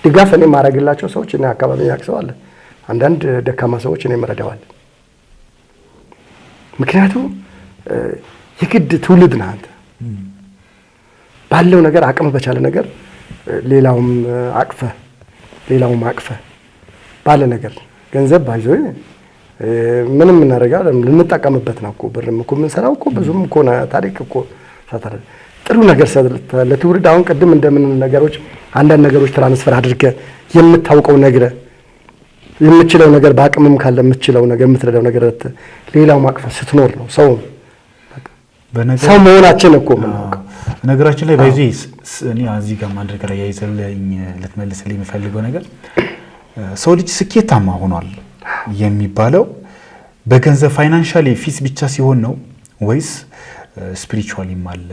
ድጋፍ እኔ ማድረግላቸው ሰዎች እኔ አካባቢ ያክሰው አለ። አንዳንድ ደካማ ሰዎች እኔ መረዳዋል። ምክንያቱም የግድ ትውልድ ነህ አንተ። ባለው ነገር አቅም በቻለ ነገር ሌላውም አቅፈ ባለ ነገር ገንዘብ ባይዞ ምንም እናደርጋለን ልንጠቀምበት ነው እኮ። ብርም እኮ የምንሰራው እኮ ብዙም እኮ ታሪክ እኮ ጥሩ ነገር ለትውልድ አሁን ቅድም እንደምን ነገሮች አንዳንድ ነገሮች ትራንስፈር አድርገህ የምታውቀው ነገር የምትችለው ነገር በአቅምም ካለ የምትችለው ነገር የምትረዳው ነገር ሌላው ማቅፈ ስትኖር ነው ሰው መሆናችን እኮ የምናውቀው። ነገራችን ላይ ባይዚ እኔ እዚህ ጋር ማድረግ ላይ ያይዘልኝ ልትመልስልኝ የሚፈልገው ነገር ሰው ልጅ ስኬታማ ሆኗል የሚባለው በገንዘብ ፋይናንሻሊ ፊስ ብቻ ሲሆን ነው ወይስ ስፒሪቹዋሊም አለ?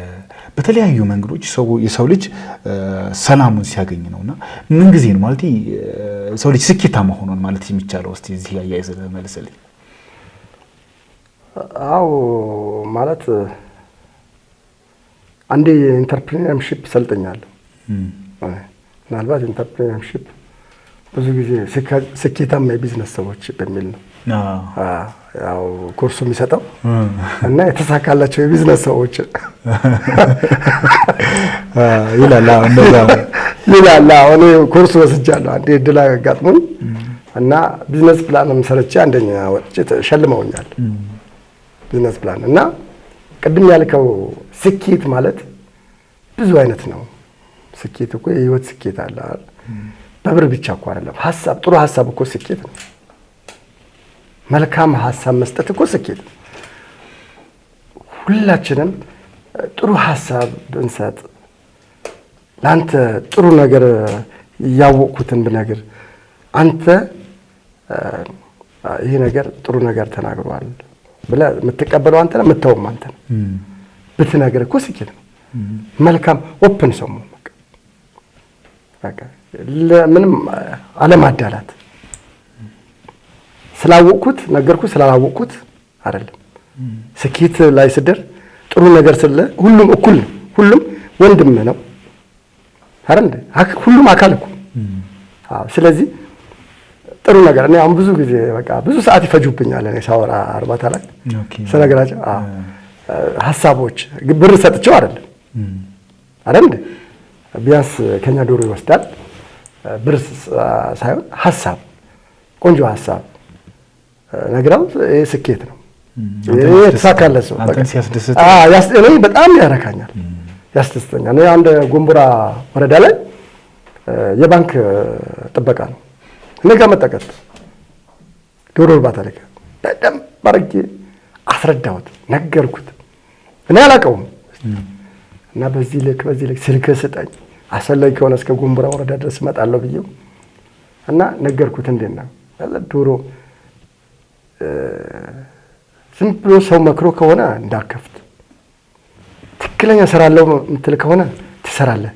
በተለያዩ መንገዶች የሰው ልጅ ሰላሙን ሲያገኝ ነውና ምን ጊዜ ነው ማለት ሰው ልጅ ስኬታማ ሆኗል ማለት የሚቻለው? እስቲ እዚህ ያያይዘህ መልስልኝ። ማለት አንዴ ኢንተርፕሪነርሺፕ ሰልጠኛለሁ። ምናልባት ኢንተርፕሪነርሺፕ ብዙ ጊዜ ስኬታማ የቢዝነስ ሰዎች በሚል ነው ያው ኮርሱ የሚሰጠው እና የተሳካላቸው የቢዝነስ ሰዎች ይላል። እኔ ኮርሱ ወስጃለሁ። አንዴ እድል አጋጥሞኝ እና ቢዝነስ ፕላንም ሰርቼ አንደኛ ወጥቼ ተሸልመውኛል። ቢዝነስ ፕላን እና ቅድም ያልከው ስኬት ማለት ብዙ አይነት ነው። ስኬት እኮ የህይወት ስኬት አለ። በብር ብቻ እኮ አይደለም። ጥሩ ሀሳብ እኮ ስኬት ነው። መልካም ሀሳብ መስጠት እኮ ስኬት ነው። ሁላችንም ጥሩ ሀሳብ ብንሰጥ ለአንተ ጥሩ ነገር ያወቅኩትን ብነግር አንተ ይሄ ነገር ጥሩ ነገር ተናግሯል ብለህ የምትቀበለው አንተ ነህ፣ የምትተውም አንተ ነህ። ብትነግር እኮ ስኬት ነው። መልካም ኦፕን ሰው መሆን በቃ ለምንም አለማዳላት። ስላወቅኩት ነገርኩት ስላላወቅኩት አይደለም። ስኬት ላይ ስደር ጥሩ ነገር ስለ ሁሉም እኩል ነው። ሁሉም ወንድም ነው አይደል? ሁሉም አካል እኮ። ስለዚህ ጥሩ ነገር እኔ አሁን ብዙ ጊዜ በቃ ብዙ ሰዓት ይፈጁብኛል እኔ ሳወራ እርባታ ላይ ስነግራቸው ሀሳቦች ብር ሰጥቼው አይደል ቢያንስ ከኛ ዶሮ ይወስዳል ብር ሳይሆን ሀሳብ ቆንጆ ሀሳብ ነግራው ስኬት ነው የተሳካለ ሰው እኔ በጣም ያረካኛል ያስደስተኛል። እኔ አንድ ጎንቦራ ወረዳ ላይ የባንክ ጥበቃ ነው እኔ ጋር መጠቀጥ ዶሮ እርባታ ላይ በደንብ አድርጌ አስረዳሁት ነገርኩት። እኔ አላውቀውም እና በዚህ ልክ ስልክ ስጠኝ አስፈላጊ ከሆነ እስከ ጎንቦራ ወረዳ ድረስ እመጣለሁ ብዬው እና ነገርኩት። እንዴት ነው ዶሮ ዝም ብሎ ሰው መክሮ ከሆነ እንዳከፍት ትክክለኛ ሰራለው የምትል ከሆነ ትሰራለህ።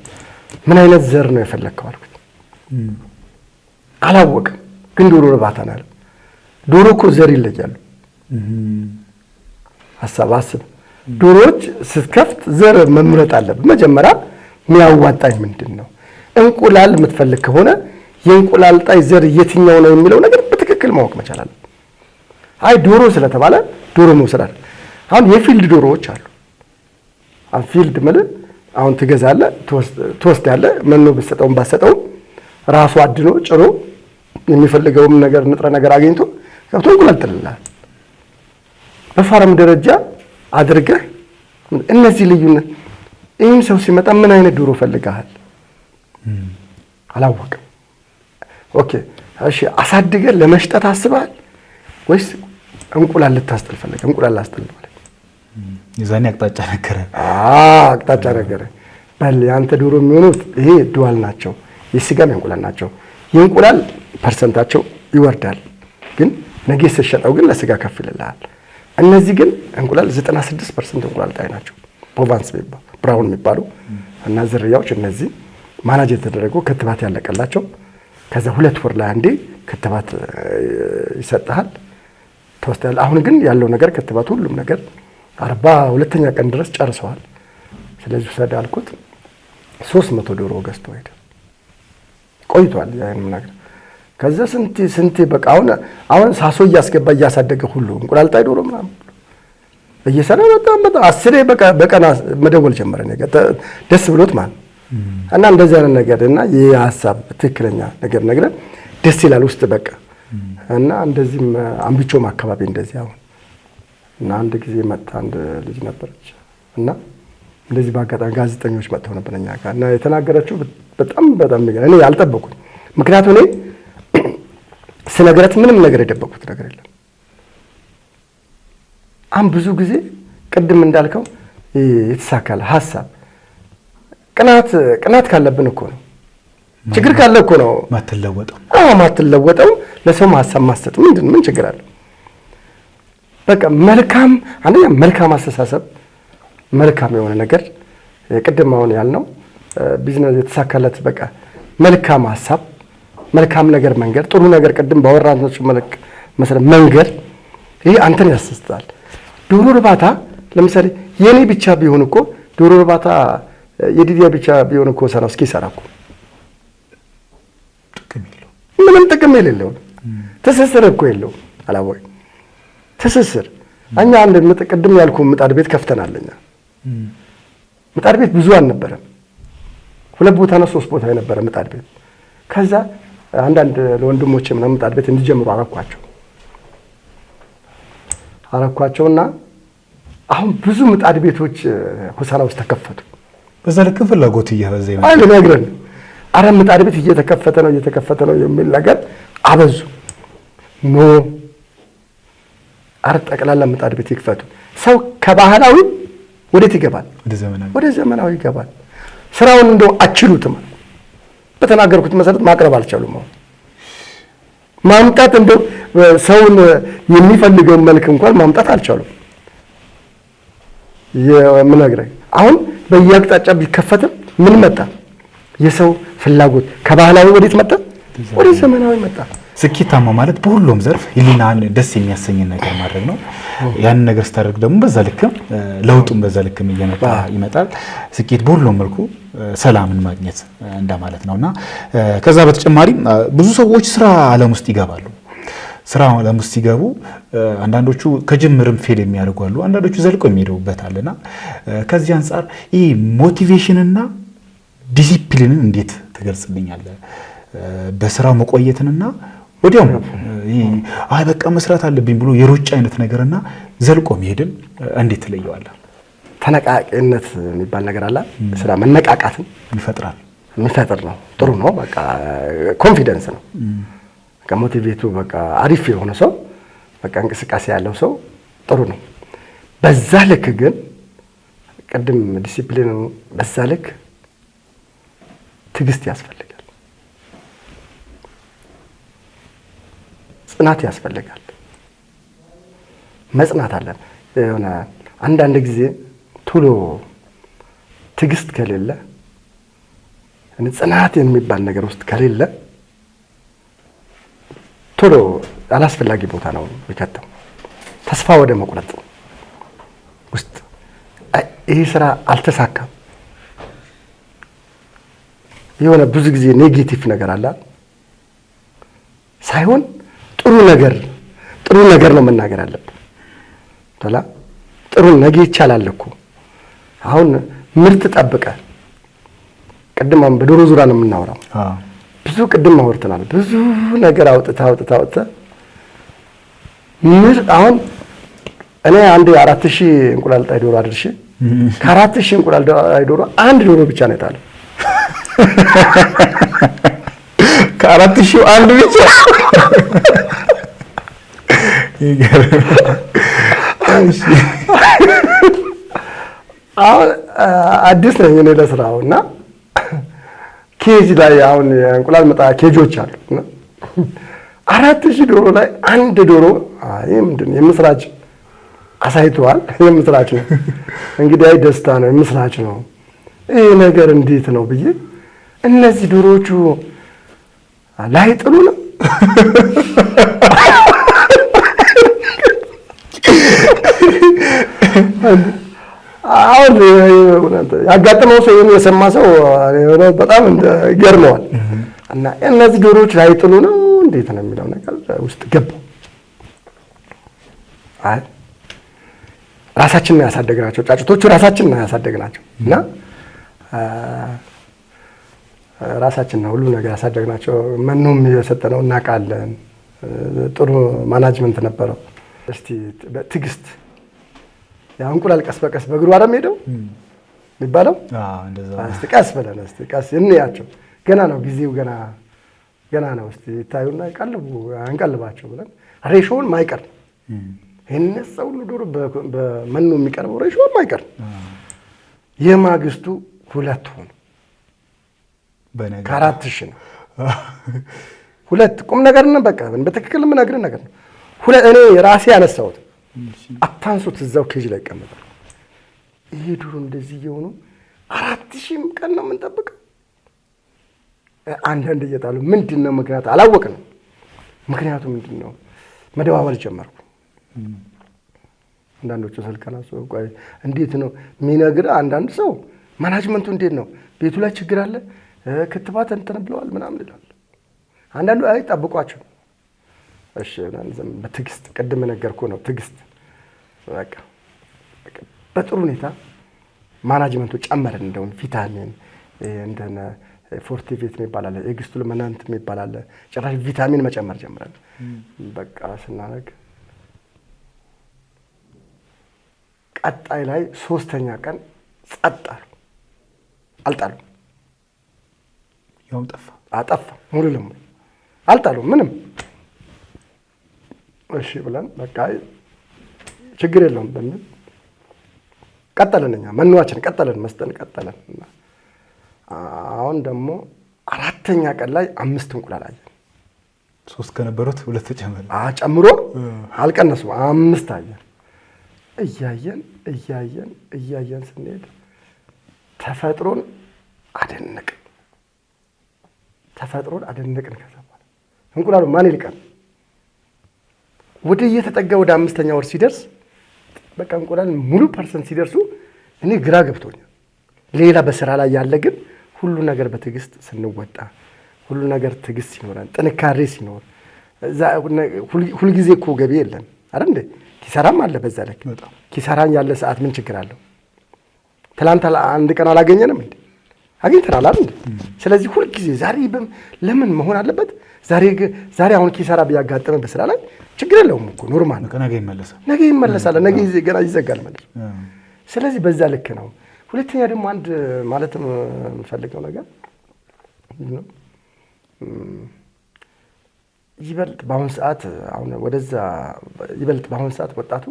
ምን አይነት ዘር ነው የፈለከው አልኩት። አላወቅም ግን ዶሮ እርባታ ነው። ዶሮ እኮ ዘር ይለያሉ። አስብ ዶሮዎች ስትከፍት ዘር መምረጥ አለብህ። መጀመሪያ የሚያዋጣኝ ምንድን ነው? እንቁላል የምትፈልግ ከሆነ የእንቁላል ጣይ ዘር የትኛው ነው የሚለው ነገር በትክክል ማወቅ መቻል አለብህ። አይ ዶሮ ስለተባለ ዶሮ መውሰድ አለ። አሁን የፊልድ ዶሮዎች አሉ። አሁን ፊልድ ማለት አሁን ትገዛለህ ትወስዳለህ መኖ በሰጠውም ባሰጠውም ራሱ አድኖ ጭሮ የሚፈልገውም ነገር ንጥረ ነገር አግኝቶ ገብቶ እንቁላል ጥልልሃል። በፋርም ደረጃ አድርገህ እነዚህ ልዩነት ይህም ሰው ሲመጣ ምን አይነት ዶሮ ፈልገሃል አላወቅም። ኦኬ እሺ አሳድገህ ለመሽጠት አስበሃል ወይስ እንቁላል ልታስጥል ፈልገህ? እንቁላል ላስጥል ማለት የዛኔ አቅጣጫ ነገረ በል ያንተ ዶሮ የሚሆኑት ይሄ ዱዋል ናቸው፣ የስጋም እንቁላል ናቸው። የእንቁላል ፐርሰንታቸው ይወርዳል ግን ነገ ሲሸጠው ግን ለስጋ ከፍ ይልልሃል። እነዚህ ግን እንቁላል 96% እንቁላል ጣይ ናቸው። ፕሮቫንስ ብራውን የሚባሉ እና ዝርያዎች እነዚህ ማናጅ የተደረጉ ክትባት ያለቀላቸው ከዛ 2 ወር ላይ አንዴ ክትባት ይሰጣል ተወስደሃል። አሁን ግን ያለው ነገር ክትባት ሁሉም ነገር 42ኛ ቀን ድረስ ጨርሰዋል። ስለዚህ ሰዳ አልኩት 300 ዶሮ ገዝቶ ሄደ። ቆይቷል ያንም ነገር ከዛ ስንት በቃ አሁን ሳሶ እያስገባ እያሳደገ ሁሉ እንቁላል ጣይ ዶሮ ምናምን እየሰራ በጣም 10 በቀን መደወል ጀመረ። ነገር ደስ ብሎት ማለት እና እንደዚህ አይነት ነገር እና የሐሳብ ትክክለኛ ነገር ነግረን ደስ ይላል ውስጥ በቃ እና እንደዚህም አምብቾም አካባቢ እንደዚህ አሁን እና አንድ ጊዜ መጣ አንድ ልጅ ነበረች እና እንደዚህ በአጋጣሚ ጋዜጠኞች መጥተው ነበር እኛ ጋር እና የተናገረችው በጣም እኔ ያልጠበቁኝ ምክንያቱም እኔ ስነግራት ምንም ነገር የደበቁት ነገር የለም። ብዙ ጊዜ ቅድም እንዳልከው የተሳካለ ሐሳብ ቅናት ካለብን እኮ ነው ችግር ካለ እኮ ነው ማትለወጠው ለሰው ሐሳብ ማሰጥ ምን ችግር አለ? በቃ መልካም አስተሳሰብ መልካም የሆነ ነገር ቅድም አሁን ያልነው ቢዝነስ የተሳካለት በቃ መልካም ሐሳብ መልካም ነገር መንገር ጥሩ ነገር ቅድም ባወራነው መሰረት መንገር ይሄ አንተን ያስደስታል። ዶሮ እርባታ ለምሳሌ የኔ ብቻ ቢሆን እኮ ዶሮ እርባታ የዲዲያ ብቻ ቢሆን እኮ ሰራው ሰራኩ ምንም ጥቅም የሌለው ትስስር እኮ የለው አላወይ ትስስር እኛ አንድ ቅድም ያልኩ ምጣድ ቤት ከፍተናልኛ ምጣድ ቤት ብዙ አልነበረም 2 ቦታ ነው 3 ቦታ የነበረ ምጣድ ቤት ከዛ አንዳንድ ለወንድሞቼ ምናምን ምጣድ ቤት እንዲጀምሩ አረኳቸውና አሁን ብዙ ምጣድ ቤቶች ሆሳና ውስጥ ተከፈቱ። በዛ ልክ ፍላጎት እየበዛ ይመጣል ነግረን ምጣድ ቤት እየተከፈተ ነው የሚል ነገር አበዙ። ጠቅላላ ምጣድ ቤት ይክፈቱ። ሰው ከባህላዊ ወዴት ይገባል? ወደ ዘመናዊ ይገባል። ስራውን እንደው አችሉትም በተናገርኩት መሰረት ማቅረብ አልቻሉም። ማምጣት እንደው ሰውን የሚፈልገው መልክ እንኳን ማምጣት አልቻሉም። የምነግርህ አሁን በየአቅጣጫ ቢከፈትም ምን መጣ? የሰው ፍላጎት ከባህላዊ ወዴት መጣ? ወደ ዘመናዊ መጣ። ስኬታማ ማለት በሁሉም ዘርፍ ህሊናን ደስ የሚያሰኝ ነገር ማድረግ ነው። ያን ነገር ስታደርግ ደግሞ በዛ ልክም ለውጡም በዛ ልክም እየመጣ ይመጣል። ስኬት በሁሉም መልኩ ሰላምን ማግኘት እንደማለት ነውና ከዛ በተጨማሪ ብዙ ሰዎች ስራ ዓለም ውስጥ ይገባሉ። ስራ ዓለም ውስጥ ሲገቡ አንዳንዶቹ ከጅምርም ፌል የሚያደርጉ አሉ፣ አንዳንዶቹ ዘልቆ የሚሄዱበት አለና ከዚህ አንፃር ይሄ ሞቲቬሽንና ዲሲፕሊንን እንዴት ትገልጽልኛለህ? በስራው መቆየትንና ወዲያው አይ በቃ መስራት አለብኝ ብሎ የሩጫ አይነት ነገርና ዘልቆ መሄድን እንዴት ትለየዋለህ? ተነቃቂነት የሚባል ነገር አለ። ስራ መነቃቃትን ይፈጥራል፣ የሚፈጥር ነው። ጥሩ ነው። በቃ ኮንፊደንስ ነው። ከሞቲቬቱ በቃ አሪፍ የሆነ ሰው በቃ እንቅስቃሴ ያለው ሰው ጥሩ ነው። በዛ ልክ ግን ቅድም ዲሲፕሊን በዛ ልክ ትዕግስት ያስፈልጋል፣ ጽናት ያስፈልጋል። መጽናት አለን የሆነ አንዳንድ ጊዜ ቶሎ ትዕግስት ከሌለ ጽናት የሚባል ነገር ውስጥ ከሌለ ቶሎ አላስፈላጊ ቦታ ነው የሚከተው። ተስፋ ወደ መቁረጥ ውስጥ ይሄ ስራ አልተሳካም የሆነ ብዙ ጊዜ ኔጌቲቭ ነገር አለ ሳይሆን ጥሩ ነገር ነው መናገር አለብን። ተላ ጥሩ ነገር ይቻላል እኮ አሁን ምርት ጠብቀ ቅድም በዶሮ ዙራ ነው የምናወራው። ብዙ ቅድም አወርተናል። ብዙ ነገር አውጥታ አሁን እኔ አንድ 4000 እንቁላል ጣይ ዶሮ አድርሼ ከ4000 እንቁላል ጣይ ዶሮ አንድ ዶሮ ብቻ ነው የጣለው። ከ4000 አንድ ብቻ አሁን አዲስ ነኝ እኔ ለስራውና ኬጅ ላይ አሁን እንቁላል መጣ ኬጆች አሉ። 4000 ዶሮ ላይ አንድ ዶሮ አይ ምንድነው የምስራች አሳይቷል። የምስራች ነው እንግዲህ አይ ደስታ ነው የምስራች ነው። ይሄ ነገር እንዴት ነው ብዬ እነዚህ ዶሮዎቹ ላይ ጥሉ ነው አሁን ያጋጠመው ሰው የሰማ ሰው በጣም ይገርመዋል። እና እነዚህ ዶሮዎች ላይ ጥሉ ነው እንዴት ነው የሚለው ነገር ውስጥ ገባ። አይ ራሳችንን ያሳደግናቸው ጫጩቶቹ ራሳችንን ያሳደግናቸው እና ራሳችን ነው ሁሉ ነገር ያሳደግናቸው። መኖም የሰጠነው እናውቃለን። ጥሩ ማናጅመንት ነበረው። እስቲ ትዕግስት ያ እንቁላል ቀስ በቀስ በእግሩ አይደል ሄደው የሚባለው እንደዛ። እስቲ ቀስ ብለን እስቲ ቀስ እንያቸው ገና ነው ጊዜው ገና ነው። እስቲ ታዩና አንቀልባቸው ብለን ሬሾውን ማይቀር እነሱ ሁሉ ዶሮ በመኖ የሚቀርበው ሬሾውን ማይቀር የማግስቱ 2 ሆነ ከ4000 ነው 2 ቁም ነገር ነው። በቃ በትክክል የምነግርህ ነገር ነው። እኔ ራሴ ያነሳሁት አታንሱት እዛው ኬጅ ላይ ይቀመጣል። ይሄ ዶሮ እንደዚህ እየሆኑ 4000 ቀን ነው የምንጠብቀው። አንዳንድ እየጣሉ ምንድነው ምክንያቱ አላወቅንም። ምክንያቱ ምንድነው መደዋወል ጀመርኩ። አንዳንዶቹ ስልክ አነሱ። ቆይ እንዴት ነው የሚነግርህ? አንዳንድ ሰው ማናጅመንቱ እንዴት ነው ቤቱ ላይ ችግር አለ ክትባት እንትን ብለዋል ምናምን ይላል። አንዳንዱ አይ ጠብቋቸው እሺ ምናምን በትዕግስት ቅድም ነገርኩህ ነው ትዕግስት በቃ በጥሩ ሁኔታ ማናጅመንቱ ጨመረን። እንደውም ቪታሚን እንደነ ፎርቲቬት የሚባል አለ፣ ኤግስቱል መናንት የሚባል አለ። ጭራሽ ቪታሚን መጨመር ጀምረን በቃ ስናነግ ቀጣይ ላይ 3ኛ ቀን ጸጥ አልጣሉ። ያው አጠፋ ሙሉ ለሙሉ አልጣሉ ምንም። እሺ ብለን በቃ ችግር የለውም በሚል ቀጠለን። እኛ መኗችን ቀጠለን መስጠን ቀጠለን። አሁን ደግሞ 4ኛ ቀን ላይ 5 እንቁላል አየን። 3 ከነበሩት 2 ተጨመረ። ጨምሮ አልቀነሱም 5 አየን። እያየን ስንሄድ ተፈጥሮን አደነቅን። ከዛ በኋላ እንቁላሉ ማን ይልቃል? ወደ እየተጠጋ ወደ 5ኛ ወር ሲደርስ በቃ እንቁላል ሙሉ ፐርሰንት ሲደርሱ እኔ ግራ ገብቶኛል። ሌላ በስራ ላይ ያለ ግን ሁሉ ነገር በትዕግስት ስንወጣ ሁሉ ነገር ትዕግስት ሲኖረን ጥንካሬ ሲኖር ሁልጊዜ እኮ ገቢ የለም አይደል እንዴ? ኪሳራም አለ። በዛ ልክ ኪሳራን ያለ ሰዓት ምን ችግር አለው? ትላንት አንድ ቀን አላገኘንም እንዴ? አግኝተናል አይደል እንዴ? ስለዚህ ሁልጊዜ ዛሬ ለምን መሆን አለበት? ዛሬ አሁን ኪሳራ ቢያጋጥመን በስራ ላይ ችግር የለውም እኮ ኖርማል ነው። ነገ ይመለሳል። ነገ ገና ይዘጋል ማለት ነው። ስለዚህ በዛ ልክ ነው። ሁለተኛ ደግሞ አንድ ማለት የምፈልገው ነገር ይበልጥ በአሁን ሰዓት ወጣቱ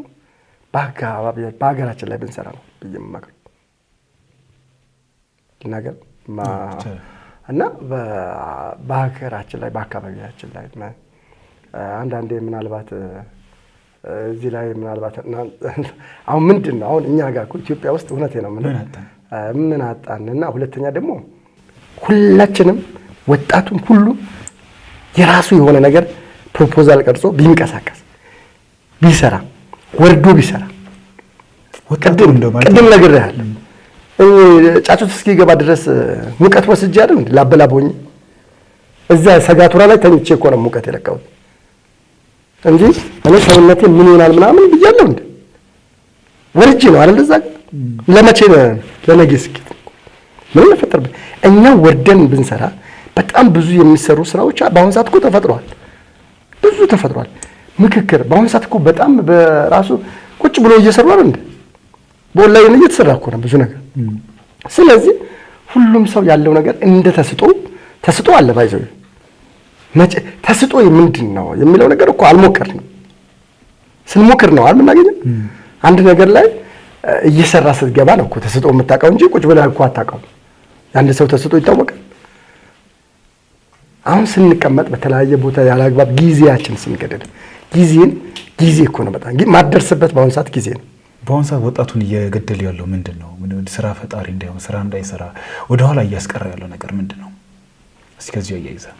በሀገራችን ላይ ብንሰራ ነው ብዬ የምመክረው ነገር እና በሀገራችን ላይ በአካባቢያችን ላይ አንዳንዴ ምናልባት እዚህ ላይ ምናልባት አሁን ምንድን ነው አሁን እኛ ጋር ኢትዮጵያ ውስጥ እውነቴ ነው ምን አጣንና ሁለተኛ ደግሞ ሁላችንም ወጣቱም ሁሉ የራሱ የሆነ ነገር ፕሮፖዛል ቀርጾ ቢንቀሳቀስ ቢሰራ ወርዶ ቢሰራ ቅድም ነግሬሃለሁ። ጫጩት እስኪገባ ድረስ ሙቀት ወስጄ አይደል ላበላቦኝ እዛ ሰጋቱራ ላይ ተኝቼ እኮ ነው ሙቀት የለቀሁት እንጂ እኔ ሰውነቴ ምን ይሆናል ምናምን ብያለሁ እንዴ ወርጄ ነው አይደል እዛ ለመቼ ለነገ ስኬት ምን ፈጠር እኛ ወርደን ብንሰራ በጣም ብዙ የሚሰሩ ስራዎች በአሁን ሰዓት እኮ ተፈጥሯል። ብዙ ተፈጥሯል። ምክክር በአሁን ሰዓት እኮ በጣም በራሱ ቁጭ ብሎ እየሰሩ አይደል እንዴ በኦንላይን እየተሰራ እኮ ነው ብዙ ነገር። ስለዚህ ሁሉም ሰው ያለው ነገር እንደ ተስጦ አለ ባይዘው ተስጦ ምንድን ነው የሚለው ነገር እኮ አልሞከርንም። ስንሞክር ነው የምናገኘው። አንድ ነገር ላይ እየሰራ ስትገባ ነው እኮ ተስጦ የምታውቀው እንጂ ቁጭ ብለህ እኮ አታውቀውም። የአንድ ሰው ተስጦ ይታወቃል። አሁን ስንቀመጥ በተለያየ ቦታ ያላግባብ ጊዜያችን ስንገደል ጊዜ እኮ ነው በጣም ማደርስበት በአሁን ሰዓት ጊዜ ነው። በአሁን ሰዓት ወጣቱን እየገደል ያለው ምንድን ነው? ስራ ፈጣሪ እንዳይሆን ስራ እንዳይሰራ ወደኋላ እያስቀረ ያለው ነገር ምንድን ነው? እስኪ ከዚሁ አያይዘህ።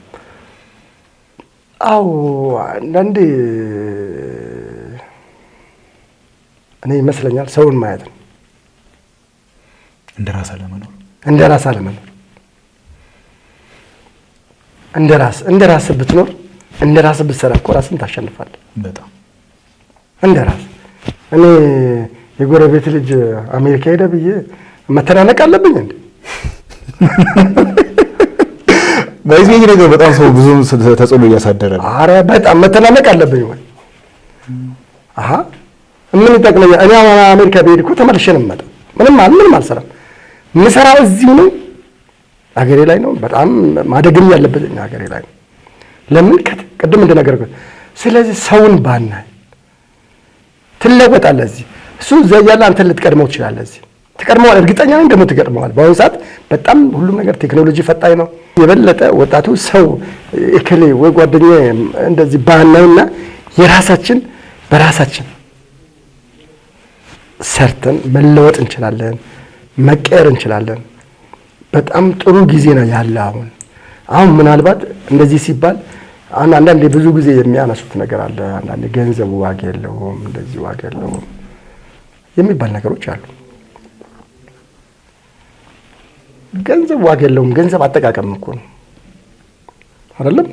አዎ አንዳንዴ እኔ ይመስለኛል ሰውን ማየት ነው እንደ ራስ አለመኖር እንደ ራስ ብትኖር እንደ ራስ ብትሰራ እኮ ራስን ታሸንፋለህ። በጣም እንደ ራስ እኔ የጎረቤት ልጅ አሜሪካ ሄደ ብዬ መተናነቅ አለብኝ እንዴ? በዚህ ነገር በጣም ሰው ብዙ ተጽዕኖ እያሳደረ ነው። ኧረ በጣም መተናነቅ አለብኝ ወይ? ምን ይጠቅመኛል? እኔ አሜሪካ ብሄድ እኮ ተመልሼ ነው የምመጣው። ምንም አልሰራም። የምሰራው እዚሁ ነው፣ አገሬ ላይ ነው። በጣም ማደግም ያለበት አገሬ ላይ ነው። ለምን ቅድም እንደነገርኩህ። ስለዚህ ሰውን ባናይ ትለወጣለህ። እዚህ እሱ እዛ እያለ አንተ ልትቀድመው ትችላለህ። እዚህ ትቀድመዋል፣ እርግጠኛ ነኝ ደግሞ ትቀድመዋል። በአሁኑ ሰዓት በጣም ሁሉም ነገር ቴክኖሎጂ ፈጣኝ ነው። የበለጠ ወጣቱ ሰው እከሌ ወይ ጓደኛዬ እንደዚህ ባናይና በራሳችን ሰርተን መለወጥ እንችላለን፣ መቀየር እንችላለን። በጣም ጥሩ ጊዜ ነው ያለ። አሁን ምናልባት እንደዚህ ሲባል አንዳንዴ ብዙ ጊዜ የሚያነሱት ነገር አለ። አንዳንዴ ገንዘቡ ዋጋ የለውም፣ እንደዚህ ዋጋ የለውም የሚባል ነገሮች አሉ። ገንዘብ ዋጋ የለውም። ገንዘብ አጠቃቀም እኮ ነው አይደለም?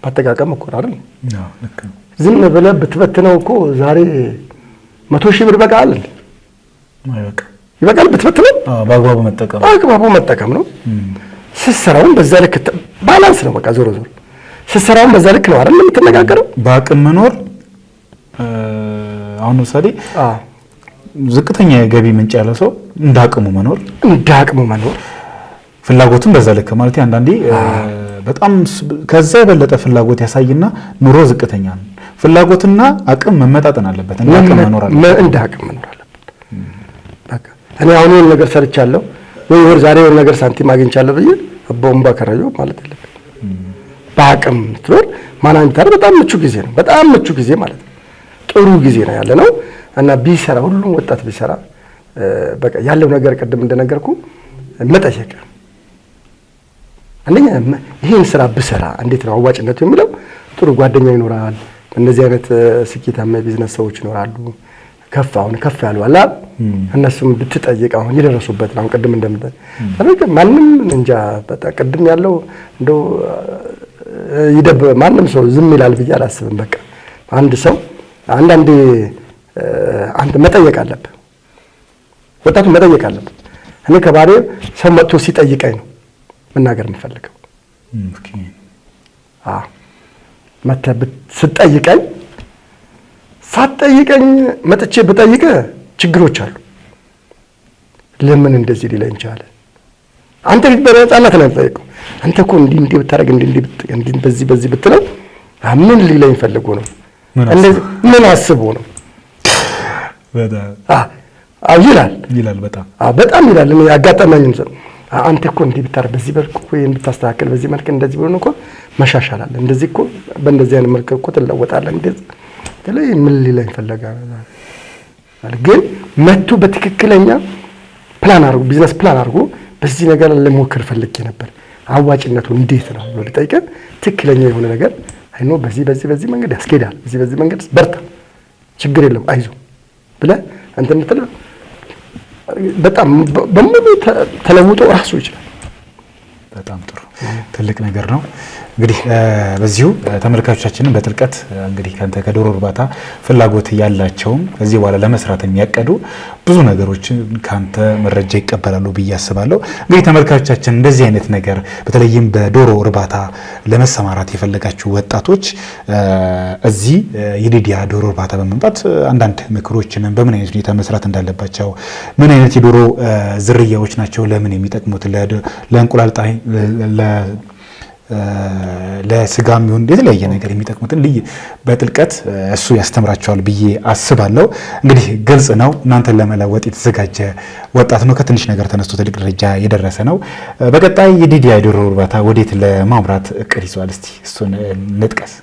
አጠቃቀም እኮ አይደል? ዝም ብለህ ብትበትነው እኮ ዛሬ 100,000 ብር ይበቃል እንዴ? ይበቃል ብትበትነው? በአግባቡ መጠቀም ነው። ስትሰራውን በዛ ልክ ባላንስ ነው። በቃ ዞሮ ስትሰራውን በዛ ልክ ነው አይደል የምትነጋገረው? በአቅም መኖር። አሁን ለምሳሌ ዝቅተኛ የገቢ ምንጭ ያለ ሰው እንደ አቅሙ መኖር ፍላጎቱን በዛ ልክ ማለት አንዳንዴ በጣም ከዛ የበለጠ ፍላጎት ያሳይና ኑሮ ዝቅተኛ ነው። ፍላጎትና አቅም መመጣጠን አለበት። እንደ አቅም መኖር አለበት። በቃ እኔ አሁን የሆነ ነገር ሰርቻለሁ ወይ ዛሬ የሆነ ነገር ሳንቲም አግኝቻለሁ ብዬ ቦምባ ከረዩ ማለት አይደለም። በአቅም ትኖር ማናንታር በጣም ምቹ ጊዜ ነው። በጣም ምቹ ጊዜ ማለት ነው። ጥሩ ጊዜ ነው ያለ ነው። እና ቢሰራ ሁሉም ወጣት ቢሰራ በቃ ያለው ነገር ቅድም እንደነገርኩ አንደኛ ይሄን ስራ ብሰራ እንዴት ነው አዋጭነቱ የሚለው ጥሩ ጓደኛ ይኖራል። እነዚህ አይነት ስኬታማ ቢዝነስ ሰዎች ይኖራሉ። ከፍ ያሉ አላ እነሱም ብትጠይቅ አሁን የደረሱበት ነው። ቅድም እንደምታይ ማንም እንጃ በጣም ቅድም ያለው እንደው ማንም ሰው ዝም ይላል ብዬ አላስብም። በቃ አንድ ሰው አንዳንዴ አንተ መጠየቅ አለብህ፣ ወጣቱ መጠየቅ አለብህ። እኔ ከባህሪ ሰው መጥቶ ሲጠይቀኝ ነው መናገር የምፈልገው። ስትጠይቀኝ ሳትጠይቀኝ መጥቼ ብጠይቅህ ችግሮች አሉ። ለምን እንደዚህ ሊለኝ ቻለ? አንተ በነፃነት ነው የምጠይቀው። አንተ እኮ እንዲህ ብታረግ እንዲህ በዚህ ብትለው ምን ሊለኝ ፈልጎ ነው? እንደዚህ ምን አስቦ ነው? ይላል በጣም ይላል። እኔ ያጋጠመኝም ሰው አንተ እኮ እንዲህ ብታረግ በዚህ መልኩ ወይም ብታስተካክል በዚህ መልክ እንደዚህ ብሎ እኮ መሻሻል አለ። እንደዚህ እኮ በእንደዚህ አይነት መልክ እኮ ትለወጣለህ። እንደዚህ ተለይ ምን ሊለኝ ፈለጋ ማለት ግን መጥቶ በትክክለኛ ፕላን አድርጎ ቢዝነስ ፕላን አድርጎ በዚህ ነገር ለሞከር ፈልጌ ነበር አዋጭነቱ እንዴት ነው ብሎ ሊጠይቀን ትክክለኛ የሆነ ነገር አይኖ በዚህ መንገድ ያስኬዳል፣ በዚህ መንገድ በርታ፣ ችግር የለም አይዞ ብለህ እንትን እንትን በጣም በሙሉ ተለውጦ ራሱ ይችላል። በጣም ጥሩ ትልቅ ነገር ነው። እንግዲህ በዚሁ ተመልካቾቻችንን በጥልቀት እንግዲህ ካንተ ከዶሮ እርባታ ፍላጎት ያላቸውም ከዚህ በኋላ ለመስራት የሚያቀዱ ብዙ ነገሮችን ካንተ መረጃ ይቀበላሉ ብዬ አስባለሁ። እንግዲህ ተመልካቾቻችን እንደዚህ አይነት ነገር በተለይም በዶሮ እርባታ ለመሰማራት የፈለጋችሁ ወጣቶች እዚህ የዲዲያ ዶሮ እርባታ በመምጣት አንዳንድ ምክሮችን በምን አይነት ሁኔታ መስራት እንዳለባቸው፣ ምን አይነት የዶሮ ዝርያዎች ናቸው ለምን የሚጠቅሙት ለእንቁላል ጣይ ለስጋም ይሁን የተለያየ ነገር የሚጠቅሙትን በጥልቀት እሱ ያስተምራቸዋል ብዬ አስባለሁ። እንግዲህ ግልጽ ነው እናንተን ለመለወጥ የተዘጋጀ ወጣት ነው። ከትንሽ ነገር ተነስቶ ትልቅ ደረጃ የደረሰ ነው። በቀጣይ የዲዲያ ዶሮ እርባታ ወዴት ለማምራት እቅድ ይዟል? እስቲ እሱን እንጥቀስ።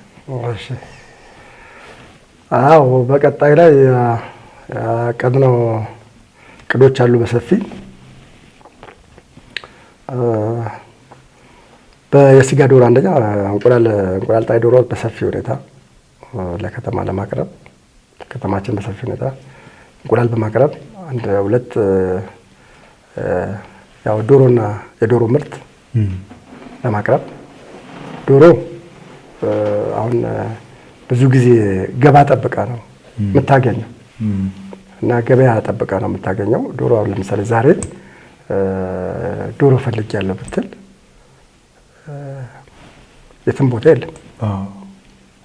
አዎ በቀጣይ ላይ ያቀድነው እቅዶች አሉ በሰፊ በየስጋ ዶሮ አንደኛ እንቁላል ጣይ ዶሮ በሰፊ ሁኔታ ለከተማ ለማቅረብ ከተማችን በሰፊ ሁኔታ እንቁላል በማቅረብ አንድ ሁለት ያው ዶሮና የዶሮ ምርት ለማቅረብ ዶሮ አሁን ብዙ ጊዜ ገባ ጠብቃ ነው የምታገኘው እና ገበያ ጠብቃ ነው የምታገኘው። ዶሮ አሁን ለምሳሌ ዛሬ ዶሮ ፈልጌያለሁ ብትል የትም ቦታ የለም።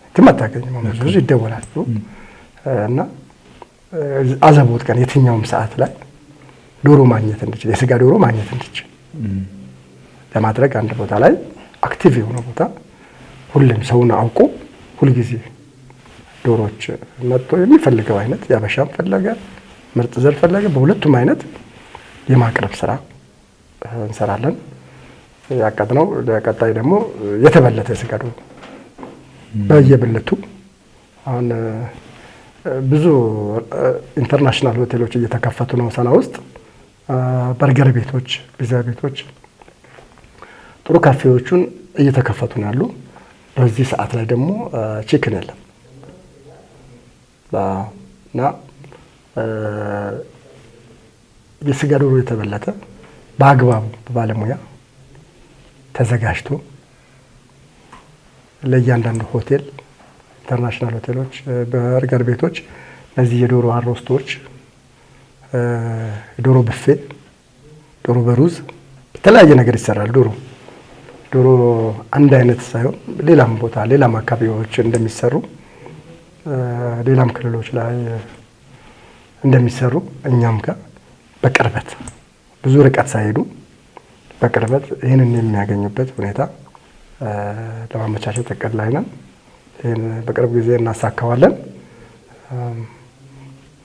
የትም አታገኝም። ብዙ ይደወላሉ እና አዘቦት ቀን የትኛውም ሰዓት ላይ ዶሮ ማግኘት እንድችል የስጋ ዶሮ ማግኘት እንድችል ለማድረግ አንድ ቦታ ላይ አክቲቭ የሆነ ቦታ ሁሉም ሰውን አውቆ ሁልጊዜ ዶሮች መጥቶ የሚፈልገው አይነት ያበሻም ፈለገ ምርጥ ዘር ፈለገ በሁለቱም አይነት የማቅረብ ስራ እንሰራለን። ያቀድነው ለቀጣይ ደግሞ የተበለተ የስጋ ዶሮ በየብልቱ አሁን ብዙ ኢንተርናሽናል ሆቴሎች እየተከፈቱ ነው። ሰና ውስጥ በርገር ቤቶች፣ ፒዛ ቤቶች፣ ጥሩ ካፌዎቹን እየተከፈቱ ነው ያሉ። በዚህ ሰዓት ላይ ደግሞ ቺክን የለም እና የስጋ ዶሮ የተበለተ በአግባቡ በባለሙያ ተዘጋጅቶ ለእያንዳንዱ ሆቴል ኢንተርናሽናል ሆቴሎች፣ በርገር ቤቶች እነዚህ የዶሮ አሮስቶች፣ ዶሮ ብፌ፣ ዶሮ በሩዝ የተለያየ ነገር ይሰራል። ዶሮ አንድ አይነት ሳይሆን ሌላም ቦታ ሌላም አካባቢዎች እንደሚሰሩ ሌላም ክልሎች ላይ እንደሚሰሩ እኛም ጋር በቅርበት ብዙ ርቀት ሳይሄዱ በቅርበት ይህንን የሚያገኙበት ሁኔታ ለማመቻቸት እቅድ ላይ ነን። ይህን በቅርብ ጊዜ እናሳካዋለን።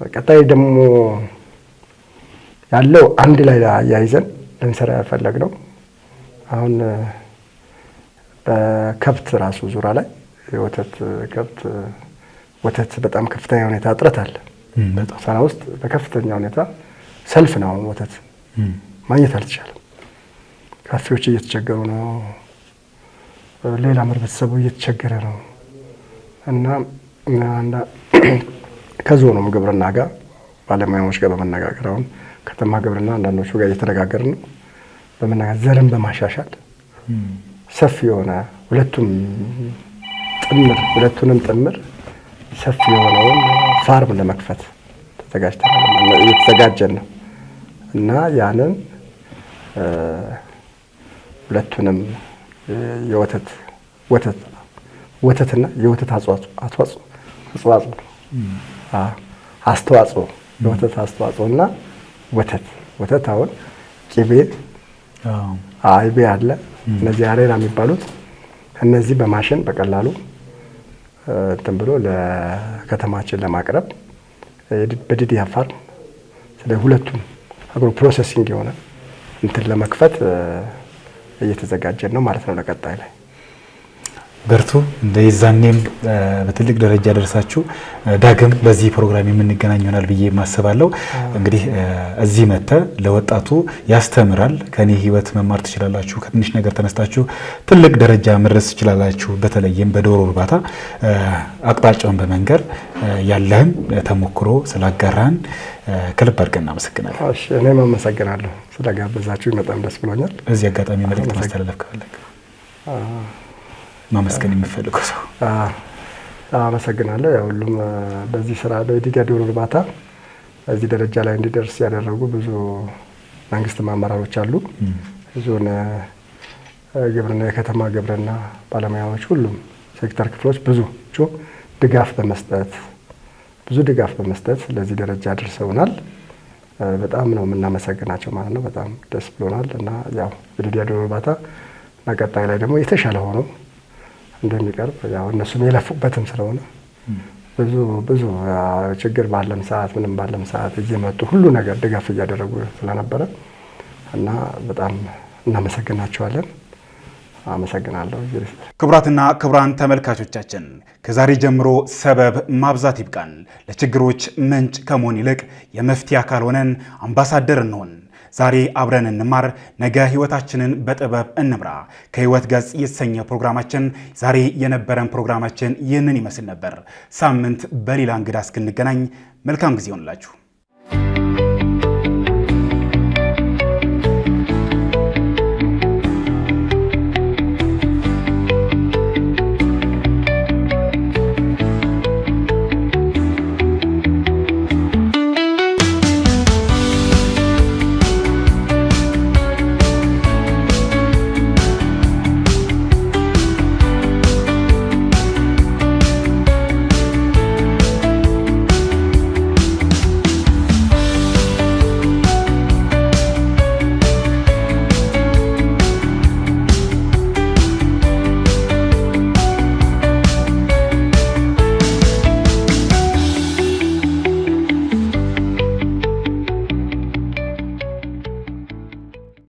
ቀጣይ ደግሞ ያለው አንድ ላይ አያይዘን ልንሰራ ያፈለግነው አሁን በከብት ራሱ ዙሪያ ላይ የወተት ከብት ወተት በጣም ከፍተኛ ሁኔታ እጥረት አለ። ሰና ውስጥ በከፍተኛ ሁኔታ ሰልፍ ነው። ወተት ማግኘት አልተቻለም። ካፌዎች እየተቸገሩ ነው። ሌላም ህብረተሰቡ እየተቸገረ ነው እና ከዞኑም ግብርና ጋር ባለሙያዎች ጋር በመነጋገር አሁን ከተማ ግብርና አንዳንዶቹ ጋር እየተነጋገርን ነው። በመነጋገር ዘርን በማሻሻል ሰፊ የሆነ ሁለቱንም ጥምር ሰፊ የሆነውን ፋርም ለመክፈት እየተዘጋጀን ነው እና ያንን ሁለቱንም ወተትና የወተት አስተዋጽኦ የወተት አስተዋጽኦና ወተት አሁን ቅቤ አይቤ አለ። እነዚህ አሬራ የሚባሉት እነዚህ በማሽን በቀላሉ እንትን ብሎ ለከተማችን ለማቅረብ በዲዲያ ፋርም ስለ ሁለቱም አግሮ ፕሮሰሲንግ የሆነ እንትን ለመክፈት እየተዘጋጀን ነው ማለት ነው። ለቀጣይ ላይ በርቱ። እንደዛኔም በትልቅ ደረጃ ደርሳችሁ ዳግም በዚህ ፕሮግራም የምንገናኝ ይሆናል ብዬ ማስባለሁ። እንግዲህ እዚህ መተ ለወጣቱ ያስተምራል። ከኔ ህይወት መማር ትችላላችሁ፣ ከትንሽ ነገር ተነስታችሁ ትልቅ ደረጃ መድረስ ትችላላችሁ። በተለይም በዶሮ እርባታ አቅጣጫውን በመንገር ያለህን ተሞክሮ ስላጋራን ከልብ አድርገን እናመሰግናለን። እሺ፣ እኔም አመሰግናለሁ ስለጋበዛችሁ፣ በጣም ደስ ብሎኛል። በዚህ አጋጣሚ መልእክት ማስተላለፍ ከፈለክ ማመስገን የሚፈልገው ሰው? አመሰግናለሁ። ያው ሁሉም በዚህ ስራ በዲዲያ ዶሮ እርባታ እዚህ ደረጃ ላይ እንዲደርስ ያደረጉ ብዙ መንግስት አመራሮች አሉ። ዞን ግብርና፣ የከተማ ግብርና ባለሙያዎች፣ ሁሉም ሴክተር ክፍሎች ብዙ ድጋፍ በመስጠት ለዚህ ደረጃ አድርሰውናል። በጣም ነው የምናመሰግናቸው ማለት ነው። በጣም ደስ ብሎናል እና ያው የዲዲያ ዶሮ እርባታ ቀጣይ ላይ ደግሞ የተሻለ ሆኖ እንደሚቀርብ ያው እነሱም የለፉበትም ስለሆነ ብዙ ችግር ባለም ሰዓት ምንም ባለም ሰዓት እየመጡ ሁሉ ነገር ድጋፍ እያደረጉ ስለነበረ እና በጣም እናመሰግናቸዋለን። አመሰግናለሁ። ክቡራትና ክቡራን ተመልካቾቻችን ከዛሬ ጀምሮ ሰበብ ማብዛት ይብቃን። ለችግሮች ምንጭ ከመሆን ይልቅ የመፍትሄ አካል ሆነን አምባሳደር እንሆን። ዛሬ አብረን እንማር፣ ነገ ህይወታችንን በጥበብ እንምራ። ከህይወት ገጽ የተሰኘ ፕሮግራማችን ዛሬ የነበረን ፕሮግራማችን ይህንን ይመስል ነበር። ሳምንት በሌላ እንግዳ እስክንገናኝ መልካም ጊዜ ይሆንላችሁ።